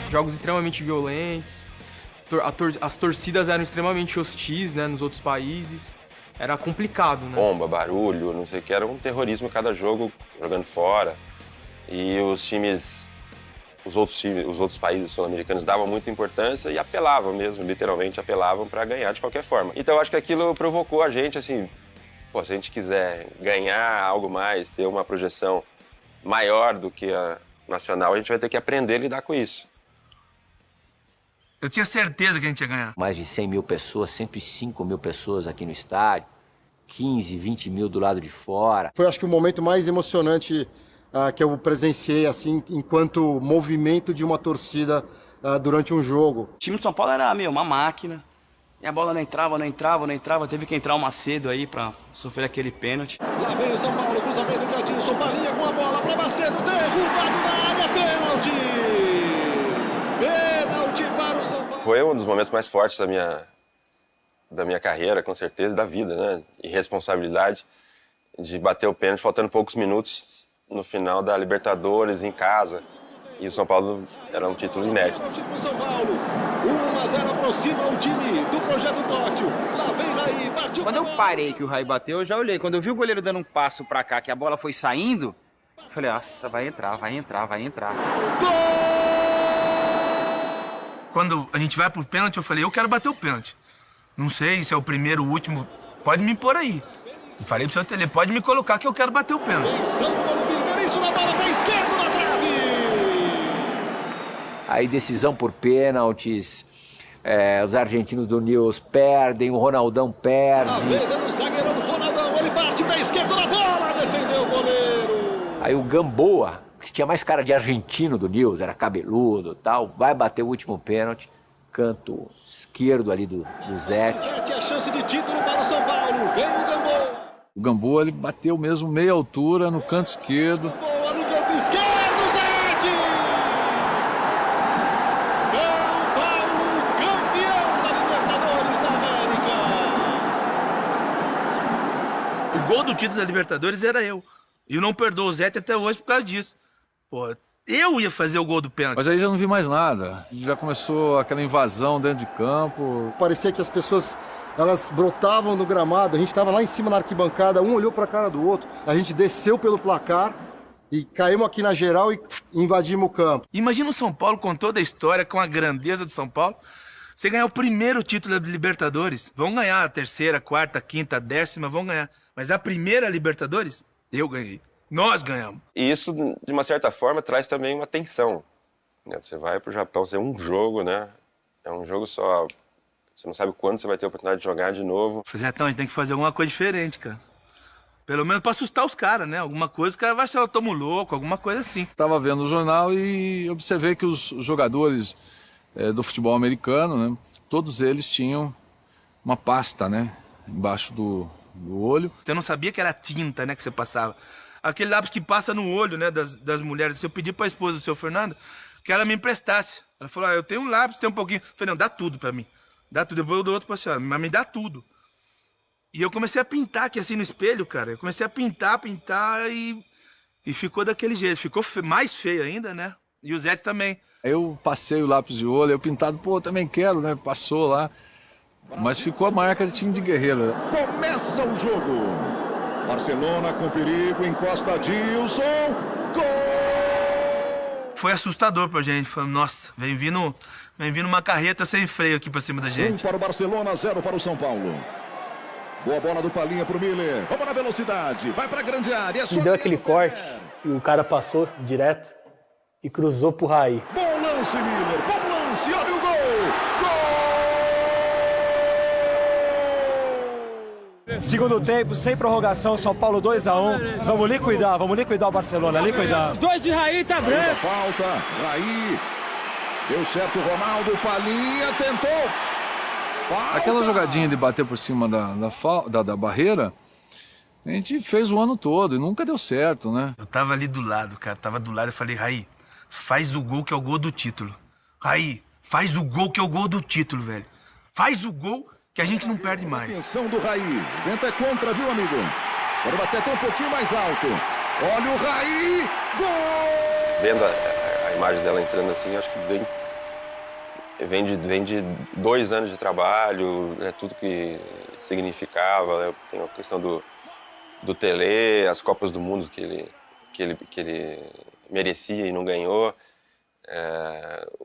Speaker 25: Jogos extremamente violentos, as torcidas eram extremamente hostis, né, nos outros países. Era complicado, né?
Speaker 14: Bomba, barulho, não sei o que, era um terrorismo cada jogo, jogando fora. E os outros países sul-americanos davam muita importância e apelavam mesmo, literalmente apelavam para ganhar de qualquer forma. Então eu acho que aquilo provocou a gente, assim, pô, se a gente quiser ganhar algo mais, ter uma projeção maior do que a nacional, a gente vai ter que aprender a lidar com isso.
Speaker 25: Eu tinha certeza que a gente ia ganhar.
Speaker 5: Mais de 100 mil pessoas, 105 mil pessoas aqui no estádio, 15, 20 mil do lado de fora.
Speaker 30: Foi, acho que, o momento mais emocionante que eu presenciei, assim, enquanto movimento de uma torcida durante um jogo.
Speaker 25: O time do São Paulo era, uma máquina. E a bola não entrava. Teve que entrar o Macedo aí pra sofrer aquele pênalti.
Speaker 3: Lá vem o São Paulo, cruzamento de Adilson, Palinha com a bola para Macedo, derrubado na área, pênalti! Pênalti para o São Paulo.
Speaker 14: Foi um dos momentos mais fortes da minha carreira, com certeza, da vida, né? E responsabilidade de bater o pênalti faltando poucos minutos no final da Libertadores, em casa. E o São Paulo era um título inédito.
Speaker 3: São Paulo, 1-0 aproxima o time do Projeto Tóquio. Lá vem Raí, partiu.
Speaker 28: Quando eu parei que o Raí bateu, eu já olhei. Quando eu vi o goleiro dando um passo pra cá, que a bola foi saindo, eu falei, nossa, vai entrar.
Speaker 3: Gol!
Speaker 25: Quando a gente vai pro pênalti, eu falei, eu quero bater o pênalti. Não sei se é o primeiro, o último, pode me pôr aí.
Speaker 1: Eu falei pro senhor Tele, pode me colocar que eu quero bater o pênalti.
Speaker 3: Isso na bola, pé esquerdo na trave.
Speaker 5: Aí decisão por pênaltis, os argentinos do Newell's perdem, o Ronaldão perde.
Speaker 3: A vez é do zagueirão Ronaldão, ele parte pé esquerdo na bola, defendeu o goleiro.
Speaker 5: Aí o Gamboa, que tinha mais cara de argentino do Newell's, era cabeludo e tal, vai bater o último pênalti, canto esquerdo ali do Zete.
Speaker 3: Zete, a chance de título para o São Paulo, vem o Gamboa.
Speaker 6: O Gamboa, ele bateu mesmo meia altura no canto esquerdo.
Speaker 3: Boa no campo esquerdo, Zete! São Paulo, campeão da Libertadores da América!
Speaker 1: O gol do título da Libertadores era eu. E eu não perdoo o Zete até hoje por causa disso. Pô, eu ia fazer o gol do pênalti.
Speaker 6: Mas aí já não vi mais nada. Já começou aquela invasão dentro de campo.
Speaker 30: Parecia que as pessoas, elas brotavam no gramado, a gente estava lá em cima na arquibancada, um olhou para a cara do outro, a gente desceu pelo placar e caímos aqui na geral e invadimos o campo.
Speaker 1: Imagina o São Paulo com toda a história, com a grandeza do São Paulo. Você ganhar o primeiro título da Libertadores, vão ganhar a terceira, quarta, quinta, décima, vão ganhar. Mas a primeira Libertadores, eu ganhei. Nós ganhamos.
Speaker 14: E isso, de uma certa forma, traz também uma tensão. Né? Você vai pro Japão, você é um jogo, né? É um jogo só. Você não sabe quando você vai ter a oportunidade de jogar de novo.
Speaker 1: Então, a gente tem que fazer alguma coisa diferente, cara. Pelo menos pra assustar os caras, né? Alguma coisa, o cara vai achar eu tomo louco, alguma coisa assim.
Speaker 6: Tava vendo o jornal e observei que os jogadores do futebol americano, né? Todos eles tinham uma pasta, né? Embaixo do olho.
Speaker 1: Eu não sabia que era tinta, né? Que você passava. Aquele lápis que passa no olho, né, das mulheres. Se eu pedir pra esposa do seu Fernando que ela me emprestasse. Ela falou, eu tenho um lápis, tem um pouquinho. Eu falei, não, dá tudo pra mim. Dá tudo. Eu dou outro pra senhora, mas me dá tudo. E eu comecei a pintar aqui assim no espelho, cara. Eu comecei a pintar e ficou daquele jeito. Ficou mais feio ainda, né? E o Zete também.
Speaker 6: Eu passei o lápis de olho, eu pintado, pô, também quero, né? Passou lá. Mas ficou a marca de time de guerreira.
Speaker 3: Começa o jogo. Barcelona com perigo, encosta Dilson, gol!
Speaker 1: Foi assustador pra gente, falando, nossa, vem vindo uma carreta sem freio aqui pra cima da gente.
Speaker 3: 1 para o Barcelona, 0 para o São Paulo. Boa bola do Palinha pro Miller, vamos na velocidade, vai pra grande área.
Speaker 12: E deu aquele corte, e o cara passou direto e cruzou pro Raí.
Speaker 3: Bom lance, Miller, bom lance, olha o gol!
Speaker 2: Segundo tempo, sem prorrogação, São Paulo 2-1. Vamos liquidar o Barcelona, liquidar.
Speaker 4: Os dois de Raí tá branco.
Speaker 3: Falta, Raí. Deu certo o Ronaldo, Palinha tentou. Falta.
Speaker 6: Aquela jogadinha de bater por cima da barreira, a gente fez o ano todo e nunca deu certo, né?
Speaker 1: Eu tava ali do lado, cara, eu falei, Raí, faz o gol que é o gol do título. Raí, faz o gol que é o gol do título, velho. Faz o gol que a gente não perde mais.
Speaker 3: Atenção do Raí. Vento é contra, viu, amigo? Pode bater até um pouquinho mais alto. Olha o Raí. Gol!
Speaker 14: Vendo a imagem dela entrando assim, acho que vem de 2 anos de trabalho, né, tudo que significava. Né? Tem a questão do Tele, as Copas do Mundo que ele merecia e não ganhou.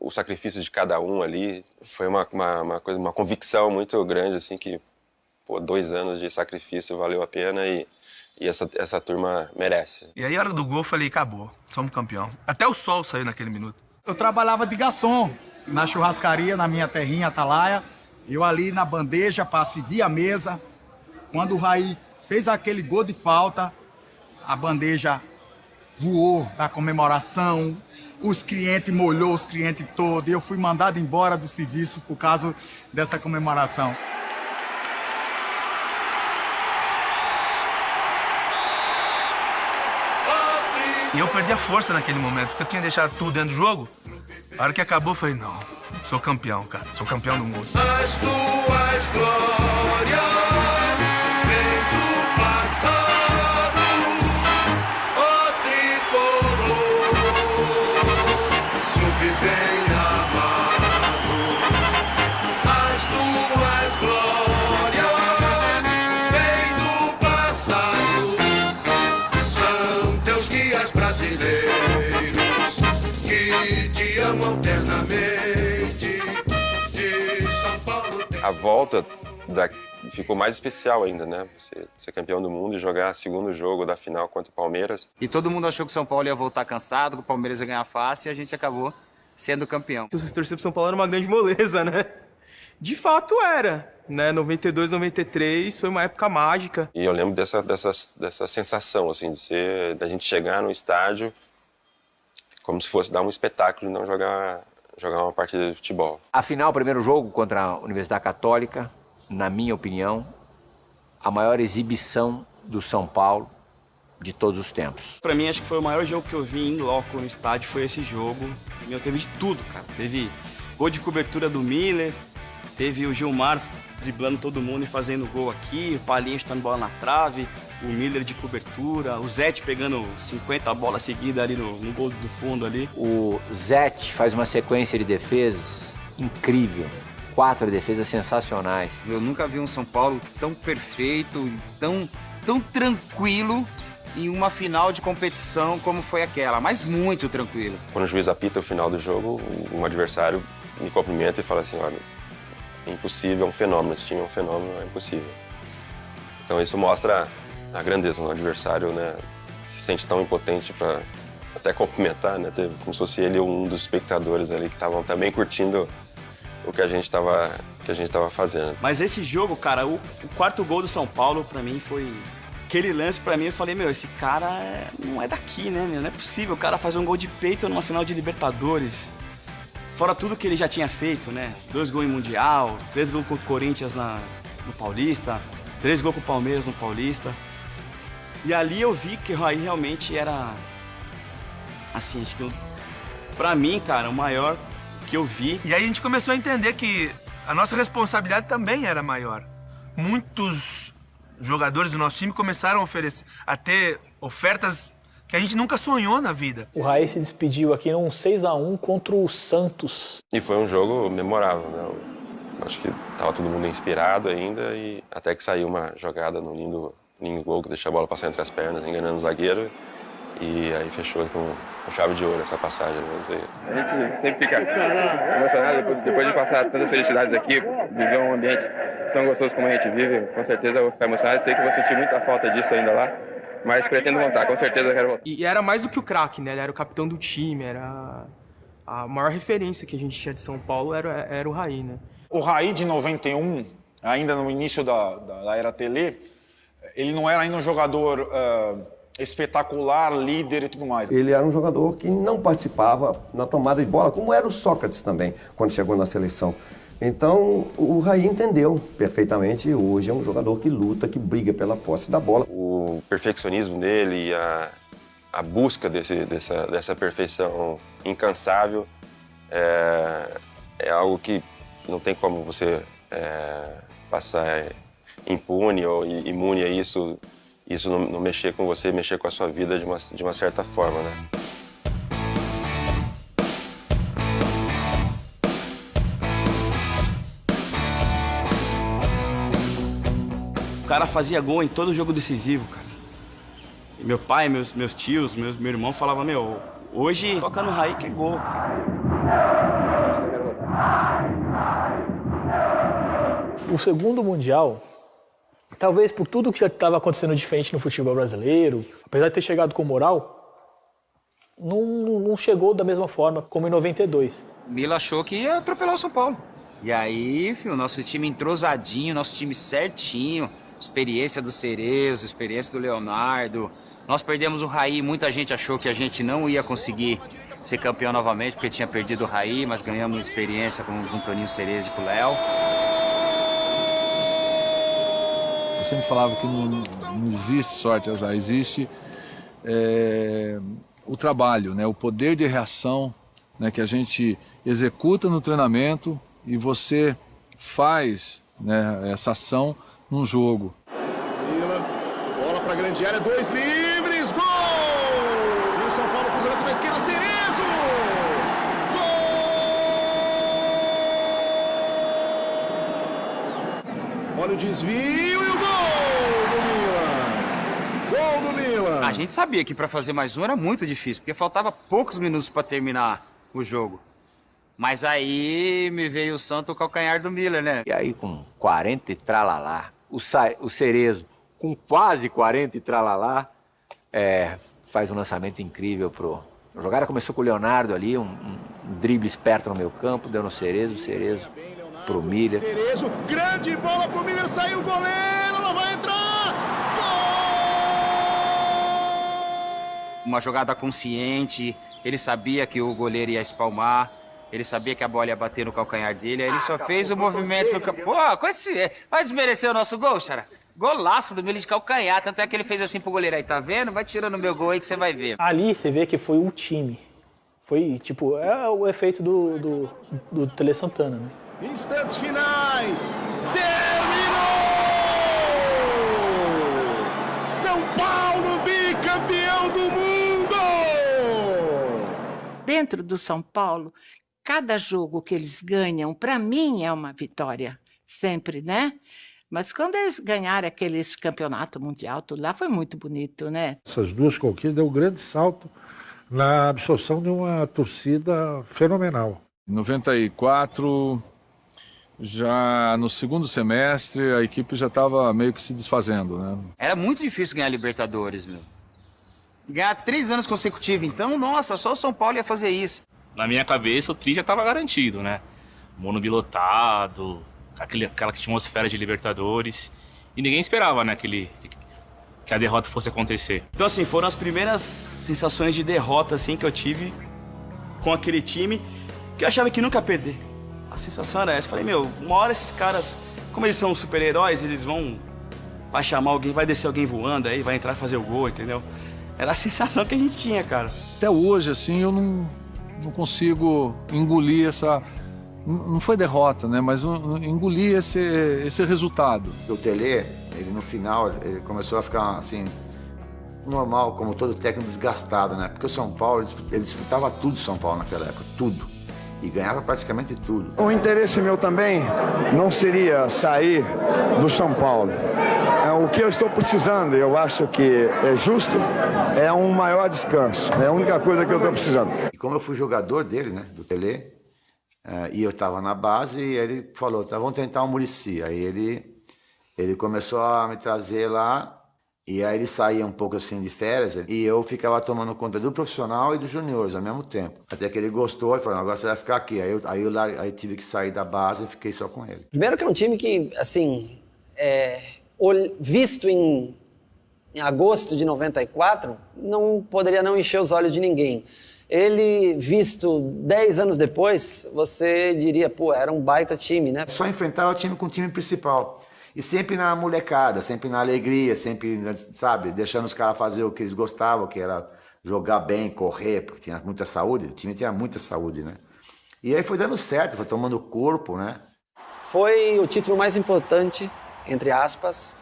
Speaker 14: O sacrifício de cada um ali foi uma convicção muito grande, assim, que 2 anos de sacrifício valeu a pena e essa turma merece.
Speaker 1: E aí, a hora do gol, eu falei, acabou, somos campeão. Até o sol saiu naquele minuto.
Speaker 7: Eu trabalhava de garçom na churrascaria, na minha terrinha, Atalaia. Eu ali na bandeja, para servir a mesa. Quando o Raí fez aquele gol de falta, a bandeja voou da comemoração. Os clientes molhou, os clientes todos. E eu fui mandado embora do serviço por causa dessa comemoração.
Speaker 1: E eu perdi a força naquele momento, porque eu tinha deixado tudo dentro do jogo. A hora que acabou, eu falei, não, sou campeão, cara. Sou campeão do mundo.
Speaker 11: As tuas glórias vêm do passado, ó tricolor, clube bem amado. As tuas glórias vêm do passado, são teus guias brasileiros que te amam eternamente.
Speaker 14: A volta ficou mais especial ainda, né? Você ser campeão do mundo e jogar segundo jogo da final contra o Palmeiras.
Speaker 28: E todo mundo achou que o São Paulo ia voltar cansado, que o Palmeiras ia ganhar fácil e a gente acabou sendo campeão.
Speaker 25: Se você torcer pro São Paulo era uma grande moleza, né? De fato era, né? 92, 93 foi uma época mágica.
Speaker 14: E eu lembro dessa sensação, assim, da gente chegar no estádio como se fosse dar um espetáculo e não jogar uma partida de futebol.
Speaker 5: Afinal, o primeiro jogo contra a Universidade Católica, na minha opinião, a maior exibição do São Paulo de todos os tempos.
Speaker 4: Pra mim, acho que foi o maior jogo que eu vi em loco no estádio, foi esse jogo. Meu, teve de tudo, cara. Teve gol de cobertura do Miller, teve o Gilmar driblando todo mundo e fazendo gol aqui, o Palinha chutando bola na trave, o Miller de cobertura, o Zete pegando 50 bolas seguidas ali no gol do fundo ali.
Speaker 5: O Zete faz uma sequência de defesas incrível. 4 defesas sensacionais.
Speaker 28: Eu nunca vi um São Paulo tão perfeito, tão tranquilo em uma final de competição como foi aquela, mas muito tranquilo.
Speaker 14: Quando o juiz apita o final do jogo, um adversário me cumprimenta e fala assim, olha, é impossível, é um fenômeno, esse time é um fenômeno, é impossível. Então isso mostra a grandeza do adversário, né? Se sente tão impotente para até cumprimentar, né? Como se fosse ele um dos espectadores ali que estavam também curtindo o que a gente estava fazendo.
Speaker 4: Mas esse jogo, cara, o quarto gol do São Paulo, pra mim, foi... Aquele lance, pra mim, eu falei, meu, esse cara não é daqui, né, meu? Não é possível, o cara faz um gol de peito numa final de Libertadores. Fora tudo que ele já tinha feito, né? 2 gols em Mundial, 3 gols contra o Corinthians no Paulista, 3 gols com o Palmeiras no Paulista. E ali eu vi que o Raí realmente era... Assim, acho que pra mim, cara, o maior que eu vi.
Speaker 1: E aí a gente começou a entender que a nossa responsabilidade também era maior. Muitos jogadores do nosso time começaram a ter ofertas que a gente nunca sonhou na vida.
Speaker 12: O Raí se despediu aqui num 6-1 contra o Santos.
Speaker 14: E foi um jogo memorável, né? Acho que tava todo mundo inspirado ainda e até que saiu uma jogada no lindo gol que deixa a bola passar entre as pernas, enganando o zagueiro. E aí fechou com chave de ouro essa passagem.
Speaker 10: A gente sempre fica emocionado depois de passar tantas felicidades aqui, viver um ambiente tão gostoso como a gente vive. Com certeza eu vou ficar emocionado. Sei que vou sentir muita falta disso ainda lá, mas pretendo voltar, com certeza eu quero voltar.
Speaker 25: E era mais do que o craque, né? Ele era o capitão do time, era a maior referência que a gente tinha de São Paulo era o Raí, né?
Speaker 15: O Raí de 91, ainda no início da era Tele, ele não era ainda um jogador espetacular, líder e tudo mais.
Speaker 27: Ele era um jogador que não participava na tomada de bola, como era o Sócrates também, quando chegou na seleção. Então, o Raí entendeu perfeitamente e hoje é um jogador que luta, que briga pela posse da bola.
Speaker 14: O perfeccionismo dele e a busca dessa perfeição incansável é algo que não tem como você passar impune ou imune a isso não mexer com você, mexer com a sua vida de uma certa forma, né?
Speaker 4: O cara fazia gol em todo jogo decisivo, cara. E meu pai, meus tios, meu irmão falavam, meu, hoje toca no Raí que é gol, cara.
Speaker 12: O segundo Mundial, talvez por tudo que já estava acontecendo diferente no futebol brasileiro, apesar de ter chegado com moral, não chegou da mesma forma como em 92.
Speaker 28: Mila achou que ia atropelar o São Paulo. E aí, filho, nosso time entrosadinho, nosso time certinho, experiência do Cerezo, experiência do Leonardo. Nós perdemos o Raí, muita gente achou que a gente não ia conseguir ser campeão novamente, porque tinha perdido o Raí, mas ganhamos experiência com o Toninho Cerezo e com o Léo.
Speaker 6: Eu sempre falava que não existe sorte, azar, existe o trabalho, né? O poder de reação, né? Que a gente executa no treinamento e você faz, né, essa ação num jogo.
Speaker 3: Bola para a grande área, 2 livres, gol! E o São Paulo cruzamento na esquerda, Cerezo! Gol! Olha o desvio e o gol do Milan!
Speaker 28: A gente sabia que para fazer mais um era muito difícil, porque faltava poucos minutos para terminar o jogo. Mas aí me veio o santo calcanhar do Miller, né?
Speaker 5: E aí com 40 e tralalá, o Cerezo, com quase 40 e tralalá, faz um lançamento incrível pro... A jogada começou com o Leonardo ali, um drible esperto no meio campo, deu no Cerezo, o Cerezo pro Miller.
Speaker 3: Cerezo, grande bola pro Miller, saiu o goleiro, ela vai entrar! Gol!
Speaker 28: Uma jogada consciente, ele sabia que o goleiro ia espalmar, ele sabia que a bola ia bater no calcanhar dele, aí ele só fez o movimento no campo. Pô, vai desmerecer o nosso gol, Xará? Golaço do Miller de calcanhar, tanto é que ele fez assim pro goleiro aí, tá vendo? Vai tirando o meu gol aí que você vai ver.
Speaker 12: Ali você vê que foi um time. Foi, tipo, o efeito do Tele Santana, né?
Speaker 3: Instantes finais. Terminou! São Paulo bicampeão do mundo!
Speaker 9: Dentro do São Paulo, cada jogo que eles ganham, para mim, é uma vitória. Sempre, né? Mas quando eles ganharam aqueles campeonato mundial, tudo lá foi muito bonito, né?
Speaker 13: Essas duas conquistas deu um grande salto na absorção de uma torcida fenomenal.
Speaker 6: Em 94, já no segundo semestre, a equipe já estava meio que se desfazendo, né?
Speaker 28: Era muito difícil ganhar Libertadores, meu. Ganhar 3 anos consecutivos, então, nossa, só o São Paulo ia fazer isso.
Speaker 16: Na minha cabeça, o tri já estava garantido, né? Morumbi lotado, aquela atmosfera de Libertadores. E ninguém esperava, né, que a derrota fosse acontecer.
Speaker 4: Então, assim, foram as primeiras sensações de derrota, assim, que eu tive com aquele time, que eu achava que nunca ia perder. A sensação era essa. Falei, meu, uma hora esses caras, como eles são super-heróis, eles vai chamar alguém, vai descer alguém voando aí, vai entrar e fazer o gol, entendeu? Era a sensação que a gente tinha, cara.
Speaker 6: Até hoje, assim, eu não consigo engolir essa... Não foi derrota, né? Mas engolir esse resultado.
Speaker 8: O Tele, ele no final, ele começou a ficar assim, normal, como todo técnico, desgastado, né? Porque o São Paulo, ele disputava tudo São Paulo naquela época, tudo. E ganhava praticamente tudo.
Speaker 27: O interesse meu também não seria sair do São Paulo. O que eu estou precisando, eu acho que é justo, é um maior descanso. É a única coisa que eu estou precisando.
Speaker 8: E como eu fui jogador dele, né, do Tele, e eu estava na base, e ele falou, tá, vamos tentar o Muricy. Aí ele começou a me trazer lá, e aí ele saía um pouco assim de férias, e eu ficava tomando conta do profissional e dos juniores ao mesmo tempo. Até que ele gostou e falou, agora você vai ficar aqui. Aí eu tive que sair da base e fiquei só com ele.
Speaker 17: Primeiro que é um time que, assim, visto em agosto de 94, não poderia não encher os olhos de ninguém. Ele, visto 10 anos depois, você diria, pô, era um baita time, né?
Speaker 8: Só enfrentava o time com o time principal. E sempre na molecada, sempre na alegria, sempre, sabe, deixando os caras fazer o que eles gostavam, que era jogar bem, correr, porque tinha muita saúde, o time tinha muita saúde, né? E aí foi dando certo, foi tomando corpo, né?
Speaker 17: Foi o título mais importante, entre aspas,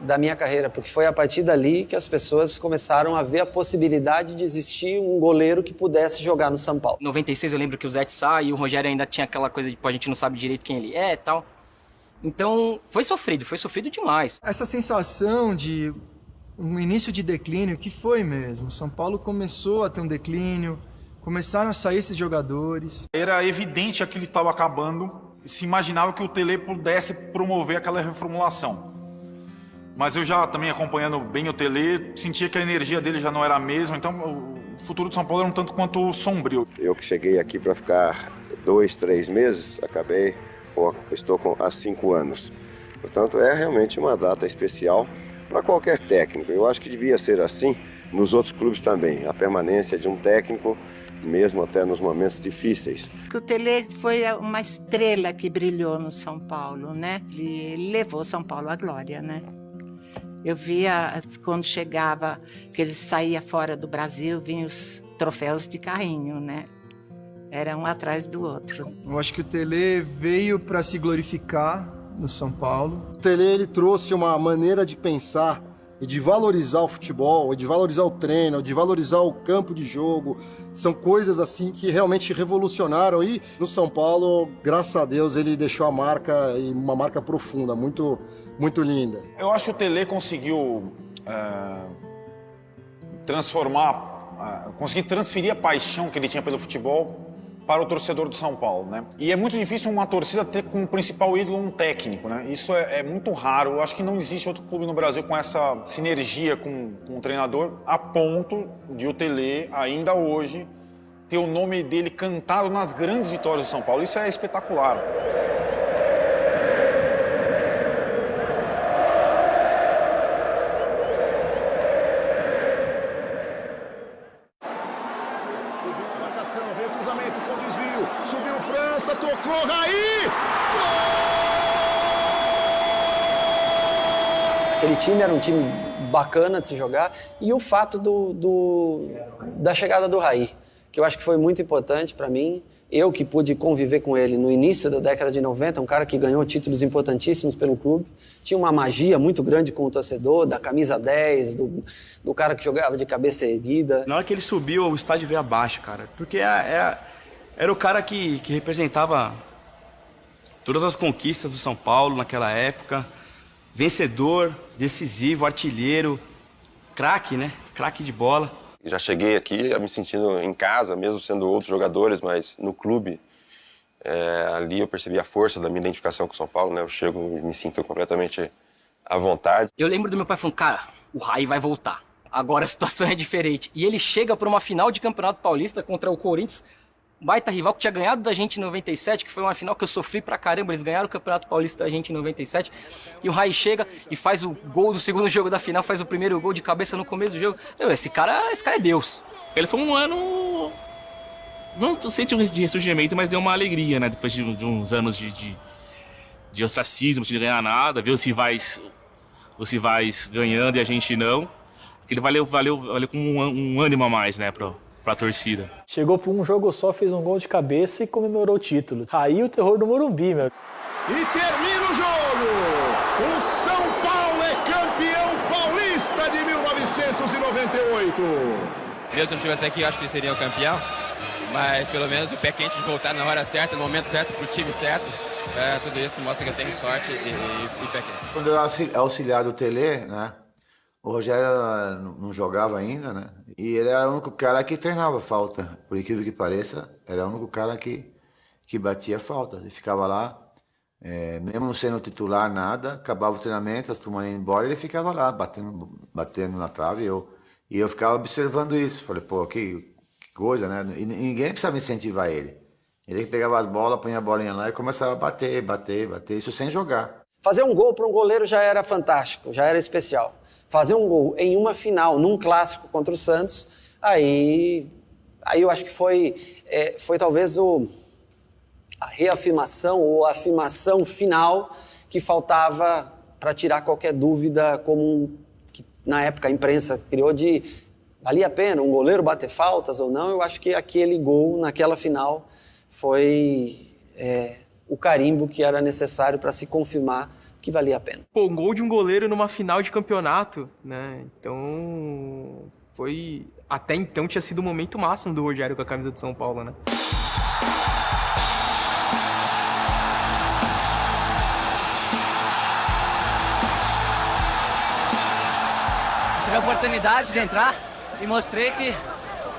Speaker 17: da minha carreira, porque foi a partir dali que as pessoas começaram a ver a possibilidade de existir um goleiro que pudesse jogar no São Paulo.
Speaker 19: Em 96 eu lembro que o Zé sai e o Rogério ainda tinha aquela coisa de, pô, a gente não sabe direito quem ele é e tal. Então foi sofrido demais.
Speaker 26: Essa sensação de um início de declínio, que foi mesmo. São Paulo começou a ter um declínio, começaram a sair esses jogadores.
Speaker 15: Era evidente que ele estava acabando, se imaginava que o Tele pudesse promover aquela reformulação. Mas eu já também acompanhando bem o Tele, sentia que a energia dele já não era a mesma, então o futuro de São Paulo era um tanto quanto sombrio.
Speaker 20: Eu que cheguei aqui para ficar 2, 3 meses, estou há 5 anos. Portanto, é realmente uma data especial para qualquer técnico. Eu acho que devia ser assim nos outros clubes também, a permanência de um técnico, mesmo até nos momentos difíceis.
Speaker 9: O Tele foi uma estrela que brilhou no São Paulo, né? Ele levou São Paulo à glória, né? Eu via quando chegava, que ele saía fora do Brasil, vinham os troféus de carrinho, né? Era um atrás do outro.
Speaker 26: Eu acho que o Tele veio para se glorificar no São Paulo.
Speaker 30: O Tele, ele trouxe uma maneira de pensar e de valorizar o futebol, de valorizar o treino, de valorizar o campo de jogo. São coisas assim que realmente revolucionaram. E no São Paulo, graças a Deus, ele deixou a marca, e uma marca profunda, muito, muito linda.
Speaker 15: Eu acho que o Tele conseguiu conseguir transferir a paixão que ele tinha pelo futebol para o torcedor do São Paulo, né? E é muito difícil uma torcida ter como principal ídolo um técnico, né? Isso é muito raro. Eu acho que não existe outro clube no Brasil com essa sinergia com o treinador, a ponto de o Tele, ainda hoje, ter o nome dele cantado nas grandes vitórias do São Paulo. Isso é espetacular.
Speaker 3: Tocou, Raí!
Speaker 17: Aquele time era um time bacana de se jogar e o fato da chegada do Raí, que eu acho que foi muito importante para mim. Eu que pude conviver com ele no início da década de 90, um cara que ganhou títulos importantíssimos pelo clube, tinha uma magia muito grande com o torcedor, da camisa 10, do cara que jogava de cabeça erguida.
Speaker 4: Na hora que ele subiu, o estádio veio abaixo, cara, porque era o cara que representava todas as conquistas do São Paulo naquela época. Vencedor, decisivo, artilheiro, craque, né? Craque de bola.
Speaker 14: Já cheguei aqui me sentindo em casa, mesmo sendo outros jogadores, mas no clube, ali eu percebi a força da minha identificação com o São Paulo, né? Eu chego e me sinto completamente à vontade.
Speaker 19: Eu lembro do meu pai falando, cara, o Raí vai voltar. Agora a situação é diferente. E ele chega para uma final de Campeonato Paulista contra o Corinthians, baita rival que tinha ganhado da gente em 97, que foi uma final que eu sofri pra caramba. Eles ganharam o Campeonato Paulista da gente em 97. E o Raí chega e faz o gol do segundo jogo da final, faz o primeiro gol de cabeça no começo do jogo. Esse cara é Deus.
Speaker 16: Ele foi um ano... Não senti um de ressurgimento, mas deu uma alegria, né? Depois de uns anos de ostracismo, de ganhar nada, ver os rivais ganhando e a gente não. Ele valeu como um ânimo a mais, né, pra torcida.
Speaker 12: Chegou por um jogo só, fez um gol de cabeça e comemorou o título. Raí, o terror do Morumbi, meu.
Speaker 3: E termina o jogo! O São Paulo é campeão paulista de 1998.
Speaker 1: Mesmo se não estivesse aqui, eu acho que ele seria o campeão. Mas pelo menos o pé quente de voltar na hora certa, no momento certo, pro time certo. Tudo isso mostra que eu tenho sorte e pé quente.
Speaker 8: Quando eu era auxiliar do Tele, né? O Rogério não jogava ainda, né? E ele era o único cara que treinava falta. Por incrível que pareça, era o único cara que batia falta. Ele ficava lá, mesmo não sendo titular, nada, acabava o treinamento, as turmas iam embora, ele ficava lá, batendo na trave. E eu ficava observando isso. Falei, pô, que coisa, né? E ninguém precisava incentivar ele. Ele pegava as bolas, punha a bolinha lá e começava a bater, isso sem jogar.
Speaker 17: Fazer um gol para um goleiro já era fantástico, já era especial. Fazer um gol em uma final, num clássico contra o Santos, aí eu acho que foi talvez a reafirmação ou a afirmação final que faltava para tirar qualquer dúvida, como que na época a imprensa criou, de valia a pena um goleiro bater faltas ou não. Eu acho que aquele gol naquela final foi o carimbo que era necessário para se confirmar que valia a pena.
Speaker 25: Pô, um gol de um goleiro numa final de campeonato, né? Então, até então tinha sido o momento máximo do Rogério com a camisa de São Paulo, né?
Speaker 2: Tive a oportunidade de entrar e mostrei que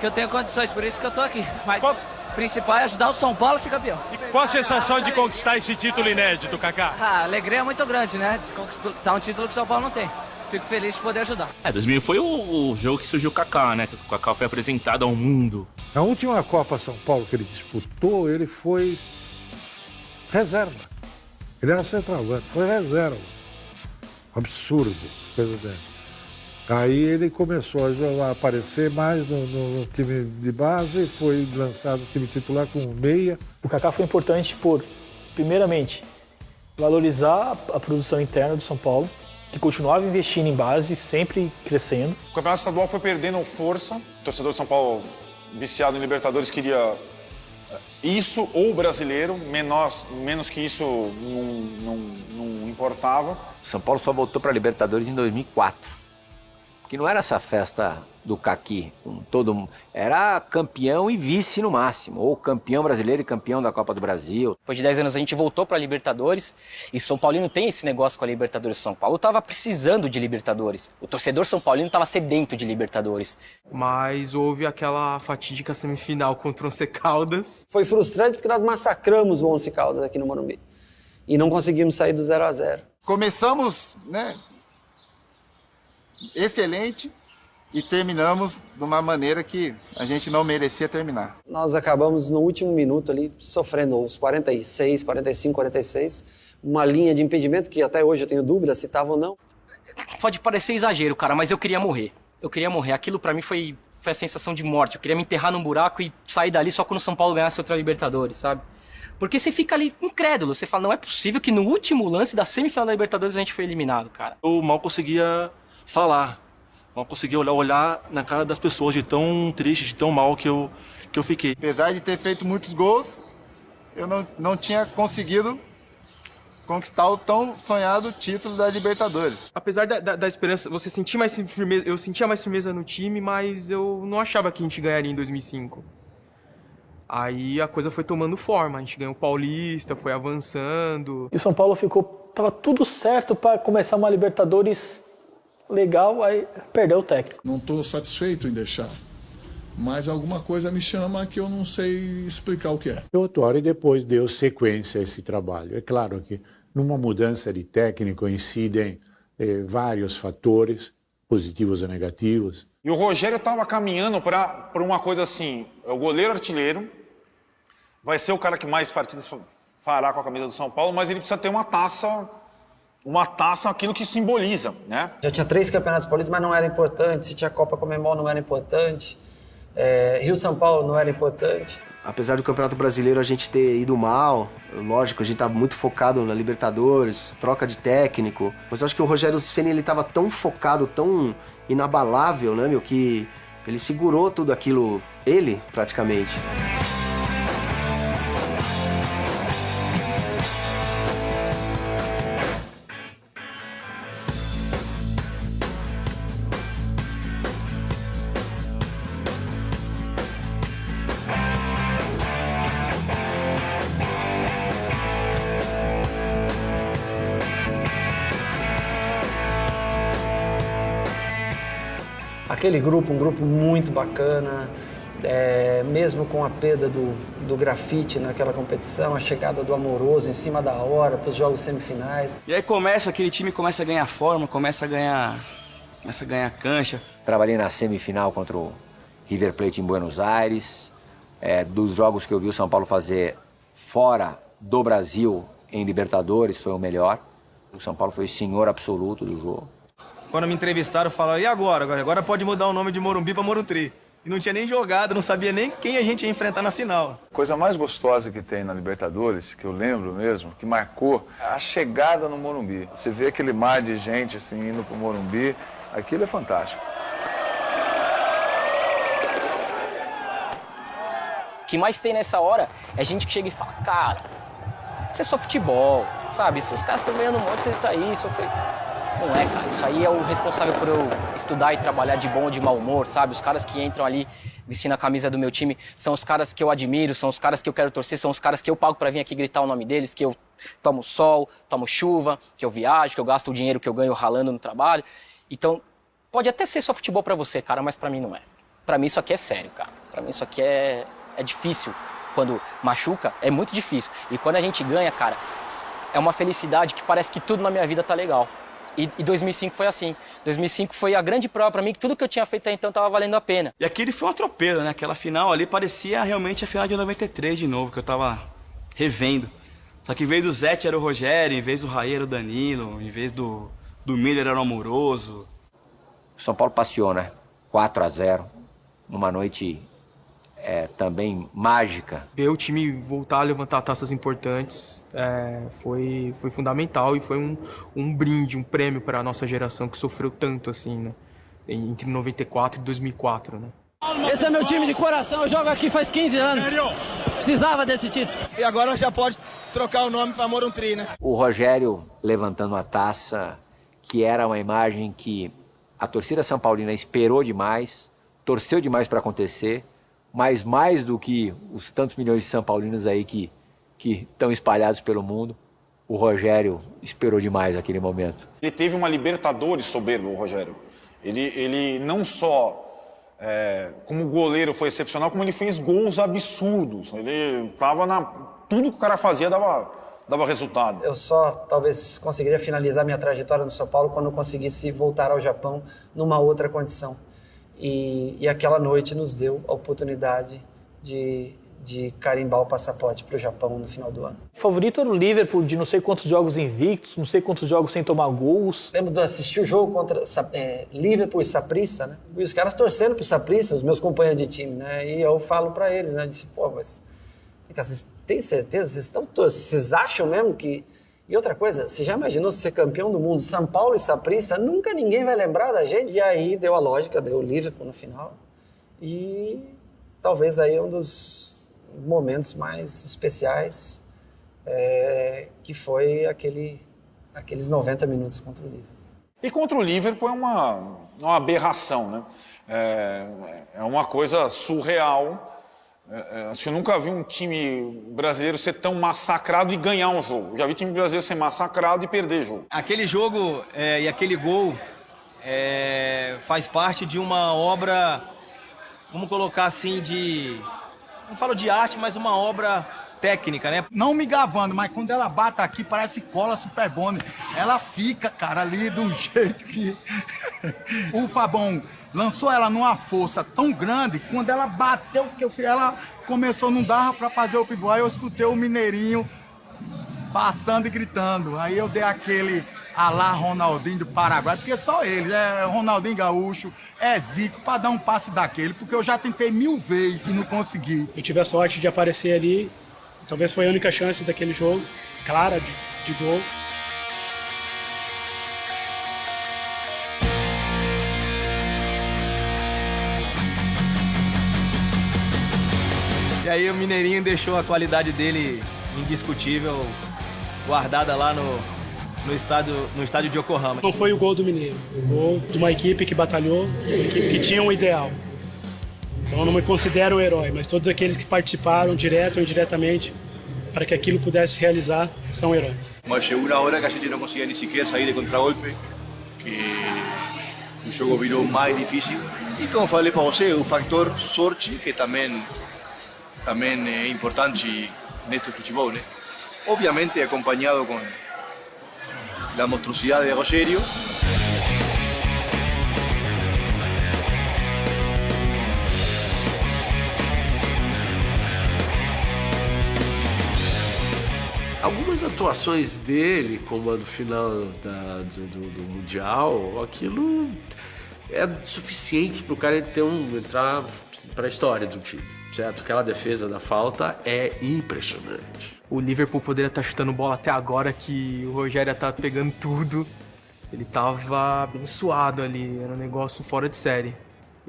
Speaker 2: eu tenho condições, por isso que eu tô aqui. Mas o principal é ajudar o São Paulo a ser campeão.
Speaker 7: E qual a sensação de conquistar esse título inédito, Kaká?
Speaker 2: A alegria é muito grande, né? De conquistar um título que o São Paulo não tem. Fico feliz de poder ajudar.
Speaker 16: 2000 foi o jogo que surgiu o Kaká, né? O Kaká foi apresentado ao mundo.
Speaker 13: Na última Copa São Paulo que ele disputou, ele foi reserva. Ele era centroavante, foi reserva. Absurdo, coisa dele. Aí ele começou a aparecer mais no time de base, foi lançado no time titular com meia.
Speaker 12: O Kaká foi importante por, primeiramente, valorizar a produção interna do São Paulo, que continuava investindo em base, sempre crescendo.
Speaker 15: O Campeonato Estadual foi perdendo força. O torcedor de São Paulo, viciado em Libertadores, queria isso ou brasileiro, menos que isso não importava.
Speaker 5: São Paulo só voltou para a Libertadores em 2004. que não era essa festa do caqui, era campeão e vice no máximo, ou campeão brasileiro e campeão da Copa do Brasil.
Speaker 19: Depois de 10 anos a gente voltou para a Libertadores e São Paulino tem esse negócio com a Libertadores. São Paulo estava precisando de Libertadores, o torcedor São Paulino estava sedento de Libertadores.
Speaker 25: Mas houve aquela fatídica semifinal contra o Once Caldas.
Speaker 17: Foi frustrante porque nós massacramos o Once Caldas aqui no Morumbi e não conseguimos sair do 0-0.
Speaker 6: Começamos, né, excelente, e terminamos de uma maneira que a gente não merecia terminar.
Speaker 17: Nós acabamos no último minuto ali, sofrendo os 46, 45, 46, uma linha de impedimento que até hoje eu tenho dúvida se estava ou não.
Speaker 19: Pode parecer exagero, cara, mas eu queria morrer. Eu queria morrer. Aquilo pra mim foi a sensação de morte. Eu queria me enterrar num buraco e sair dali só quando o São Paulo ganhasse outra Libertadores, sabe? Porque você fica ali incrédulo, você fala, não é possível que no último lance da semifinal da Libertadores a gente foi eliminado, cara.
Speaker 16: Eu mal conseguia falar. Não conseguia olhar na cara das pessoas de tão triste, de tão mal que eu fiquei.
Speaker 6: Apesar de ter feito muitos gols, eu não tinha conseguido conquistar o tão sonhado título da Libertadores.
Speaker 25: Apesar da esperança, você sentia mais firmeza, eu sentia mais firmeza no time, mas eu não achava que a gente ganharia em 2005. Aí a coisa foi tomando forma, a gente ganhou o Paulista, foi avançando.
Speaker 12: E o São Paulo tava tudo certo para começar uma Libertadores legal, aí perdeu o técnico.
Speaker 10: Não estou satisfeito em deixar, mas alguma coisa me chama que eu não sei explicar o que é.
Speaker 11: O Autuori depois deu sequência a esse trabalho. É claro que numa mudança de técnico incidem vários fatores, positivos e negativos.
Speaker 15: E o Rogério estava caminhando para uma coisa assim, é o goleiro artilheiro, vai ser o cara que mais partidas fará com a camisa do São Paulo, mas ele precisa ter uma taça, aquilo que simboliza, né?
Speaker 17: Já tinha 3 campeonatos paulistas, mas não era importante. Se tinha Copa Comembol, não era importante. Rio-São Paulo não era importante.
Speaker 18: Apesar do Campeonato Brasileiro a gente ter ido mal, lógico, a gente estava muito focado na Libertadores, troca de técnico. Mas eu acho que o Rogério Ceni ele estava tão focado, tão inabalável, né, meu, que ele segurou tudo aquilo, ele, praticamente.
Speaker 17: Aquele grupo, um grupo muito bacana, mesmo com a perda do grafite naquela competição, a chegada do Amoroso em cima da hora para os jogos semifinais.
Speaker 4: E aí aquele time começa a ganhar forma, começa a ganhar cancha.
Speaker 5: Trabalhei na semifinal contra o River Plate em Buenos Aires. Dos jogos que eu vi o São Paulo fazer fora do Brasil em Libertadores, foi o melhor. O São Paulo foi o senhor absoluto do jogo.
Speaker 26: Quando me entrevistaram, falaram, e agora? Agora pode mudar o nome de Morumbi para Morumbi. E não tinha nem jogado, não sabia nem quem a gente ia enfrentar na final.
Speaker 21: A coisa mais gostosa que tem na Libertadores, que eu lembro mesmo, que marcou, a chegada no Morumbi. Você vê aquele mar de gente assim indo pro Morumbi, aquilo é fantástico.
Speaker 19: O que mais tem nessa hora é gente que chega e fala, cara, isso é só futebol, sabe? Os caras estão ganhando muito, você tá aí, sofrendo. Não é, cara. Isso aí é o responsável por eu estudar e trabalhar de bom ou de mau humor, sabe? Os caras que entram ali vestindo a camisa do meu time são os caras que eu admiro, são os caras que eu quero torcer, são os caras que eu pago pra vir aqui gritar o nome deles, que eu tomo sol, tomo chuva, que eu viajo, que eu gasto o dinheiro que eu ganho ralando no trabalho. Então, pode até ser só futebol pra você, cara, mas pra mim não é. Pra mim isso aqui é sério, cara. Pra mim isso aqui é difícil. Quando machuca, é muito difícil. E quando a gente ganha, cara, é uma felicidade que parece que tudo na minha vida tá legal. E 2005 foi assim. 2005 foi a grande prova pra mim que tudo que eu tinha feito até então tava valendo a pena.
Speaker 4: E aquele foi um atropelo, né? Aquela final ali parecia realmente a final de 93 de novo, que eu tava revendo. Só que em vez do Zete era o Rogério, em vez do Raí era o Danilo, em vez do Miller era o Amoroso.
Speaker 5: O São Paulo passeou, né? 4-0, numa noite também mágica.
Speaker 25: Ver o time voltar a levantar taças importantes foi fundamental e foi um brinde, um prêmio para a nossa geração que sofreu tanto assim, né? Entre 94 e 2004, né?
Speaker 2: Esse é meu time de coração, eu jogo aqui faz 15 anos. Precisava desse título. E agora já pode trocar o nome para Morumbi, né?
Speaker 5: O Rogério levantando a taça, que era uma imagem que A torcida São Paulina esperou demais, torceu demais para acontecer, mas mais do que os tantos milhões de São Paulinos aí que estão espalhados pelo mundo, o Rogério esperou demais aquele momento.
Speaker 15: Ele teve uma Libertadores soberba, o Rogério. Ele não só, como goleiro foi excepcional, como ele fez gols absurdos. Ele estava tudo que o cara fazia dava resultado.
Speaker 17: Eu só talvez conseguiria finalizar minha trajetória no São Paulo quando eu conseguisse voltar ao Japão numa outra condição. E aquela noite nos deu a oportunidade de carimbar o passaporte para o Japão no final do ano.
Speaker 12: O favorito era o Liverpool, de não sei quantos jogos invictos, não sei quantos jogos sem tomar gols.
Speaker 17: Lembro de assistir o jogo contra Liverpool e Saprissa, né? E os caras torcendo pro Saprissa, os meus companheiros de time, né? E eu falo para eles, né? Eu disse, pô, mas vocês têm certeza? Vocês acham mesmo que... E outra coisa, você já imaginou ser campeão do mundo? São Paulo e Saprissa, nunca ninguém vai lembrar da gente. E aí deu a lógica, deu o Liverpool no final. E talvez aí um dos momentos mais especiais, que foi aqueles 90 minutos contra o Liverpool.
Speaker 15: E contra o Liverpool é uma aberração, né? É uma coisa surreal. Acho que eu nunca vi um time brasileiro ser tão massacrado e ganhar um jogo. Já vi time brasileiro ser massacrado e perder jogo.
Speaker 9: Aquele jogo e aquele gol faz parte de uma obra, vamos colocar assim, não falo de arte, mas uma obra técnica, né?
Speaker 14: Não me gavando, mas quando ela bate aqui, parece cola Superbone. Ela fica, cara, ali do jeito que... O Fabão lançou ela numa força tão grande, quando ela bateu, ela começou, não dava pra fazer o pivô. Aí eu escutei o Mineirinho passando e gritando. Aí eu dei aquele alá Ronaldinho do Paraguai, porque só eles, Ronaldinho Gaúcho, Zico, pra dar um passe daquele, porque eu já tentei 1000 vezes e não consegui.
Speaker 20: Eu tive a sorte de aparecer ali, talvez foi a única chance daquele jogo, clara, de gol.
Speaker 9: E aí o Mineirinho deixou a qualidade dele indiscutível, guardada lá no estádio de Yokohama.
Speaker 20: Não foi o gol do Mineiro, o gol de uma equipe que batalhou, uma equipe que tinha um ideal. Então eu não me considero um herói, mas todos aqueles que participaram, direto ou indiretamente, para que aquilo pudesse se realizar, são heróis.
Speaker 22: Mas chegou uma hora que a gente não conseguia nem sequer sair de contragolpe, que o jogo virou mais difícil. E como falei para você, o fator sorte, que também é importante neste futebol, né? Obviamente acompanhado com a monstruosidade de Rogério.
Speaker 23: Algumas atuações dele, como a do final do Mundial, aquilo é suficiente para o cara entrar para a história do time, certo? Aquela defesa da falta é impressionante.
Speaker 25: O Liverpool poderia estar chutando bola até agora, que o Rogério tá pegando tudo. Ele tava abençoado ali, era um negócio fora de série.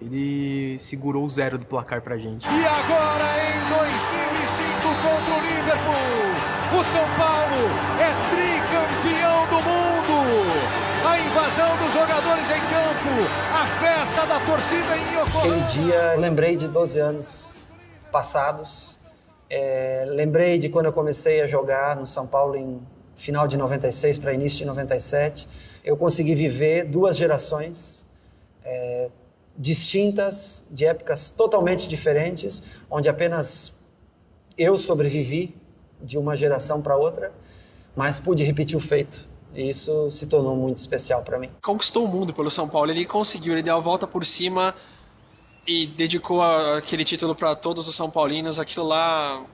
Speaker 25: Ele segurou o 0 do placar pra gente.
Speaker 24: E agora em 2005 contra o Liverpool, o São Paulo é tricampeão do mundo. A invasão dos jogadores em campo, a festa da torcida em Yokohama.
Speaker 17: Aquele dia, lembrei de 12 anos passados. Lembrei de quando eu comecei a jogar no São Paulo em final de 96 para início de 97. Eu consegui viver 2 gerações distintas, de épocas totalmente diferentes, onde apenas eu sobrevivi de uma geração para outra, mas pude repetir o feito. E isso se tornou muito especial para mim.
Speaker 26: Conquistou o mundo pelo São Paulo, ele conseguiu, ele deu a volta por cima e dedicou aquele título para todos os São Paulinos. Aquilo lá,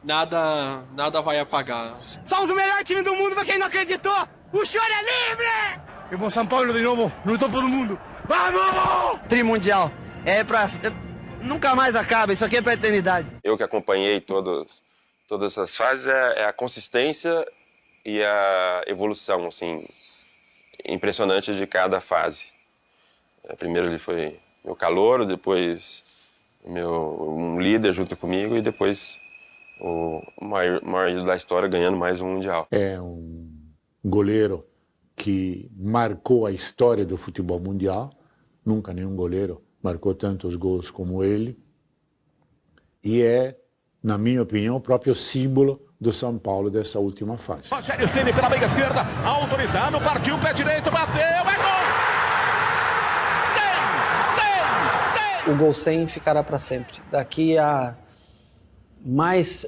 Speaker 26: nada vai apagar.
Speaker 24: Somos o melhor time do mundo, pra quem não acreditou! O choro é livre!
Speaker 14: E o São Paulo de novo no topo do mundo. Vamos!
Speaker 9: Trimundial, nunca mais acaba, isso aqui é pra eternidade.
Speaker 27: Eu que acompanhei todas essas fases, é a consistência e a evolução, assim, impressionante de cada fase. Primeiro ele foi meu calouro, depois um líder junto comigo e depois o maior ídolo da história ganhando mais um Mundial.
Speaker 11: É um goleiro que marcou a história do futebol mundial. Nunca nenhum goleiro marcou tantos gols como ele. E é, na minha opinião, o próprio símbolo do São Paulo dessa última fase.
Speaker 24: Rogério Ceni pela meia esquerda, autorizado, partiu, pé direito, bateu, é gol!
Speaker 17: O gol 100 ficará para sempre. Daqui a mais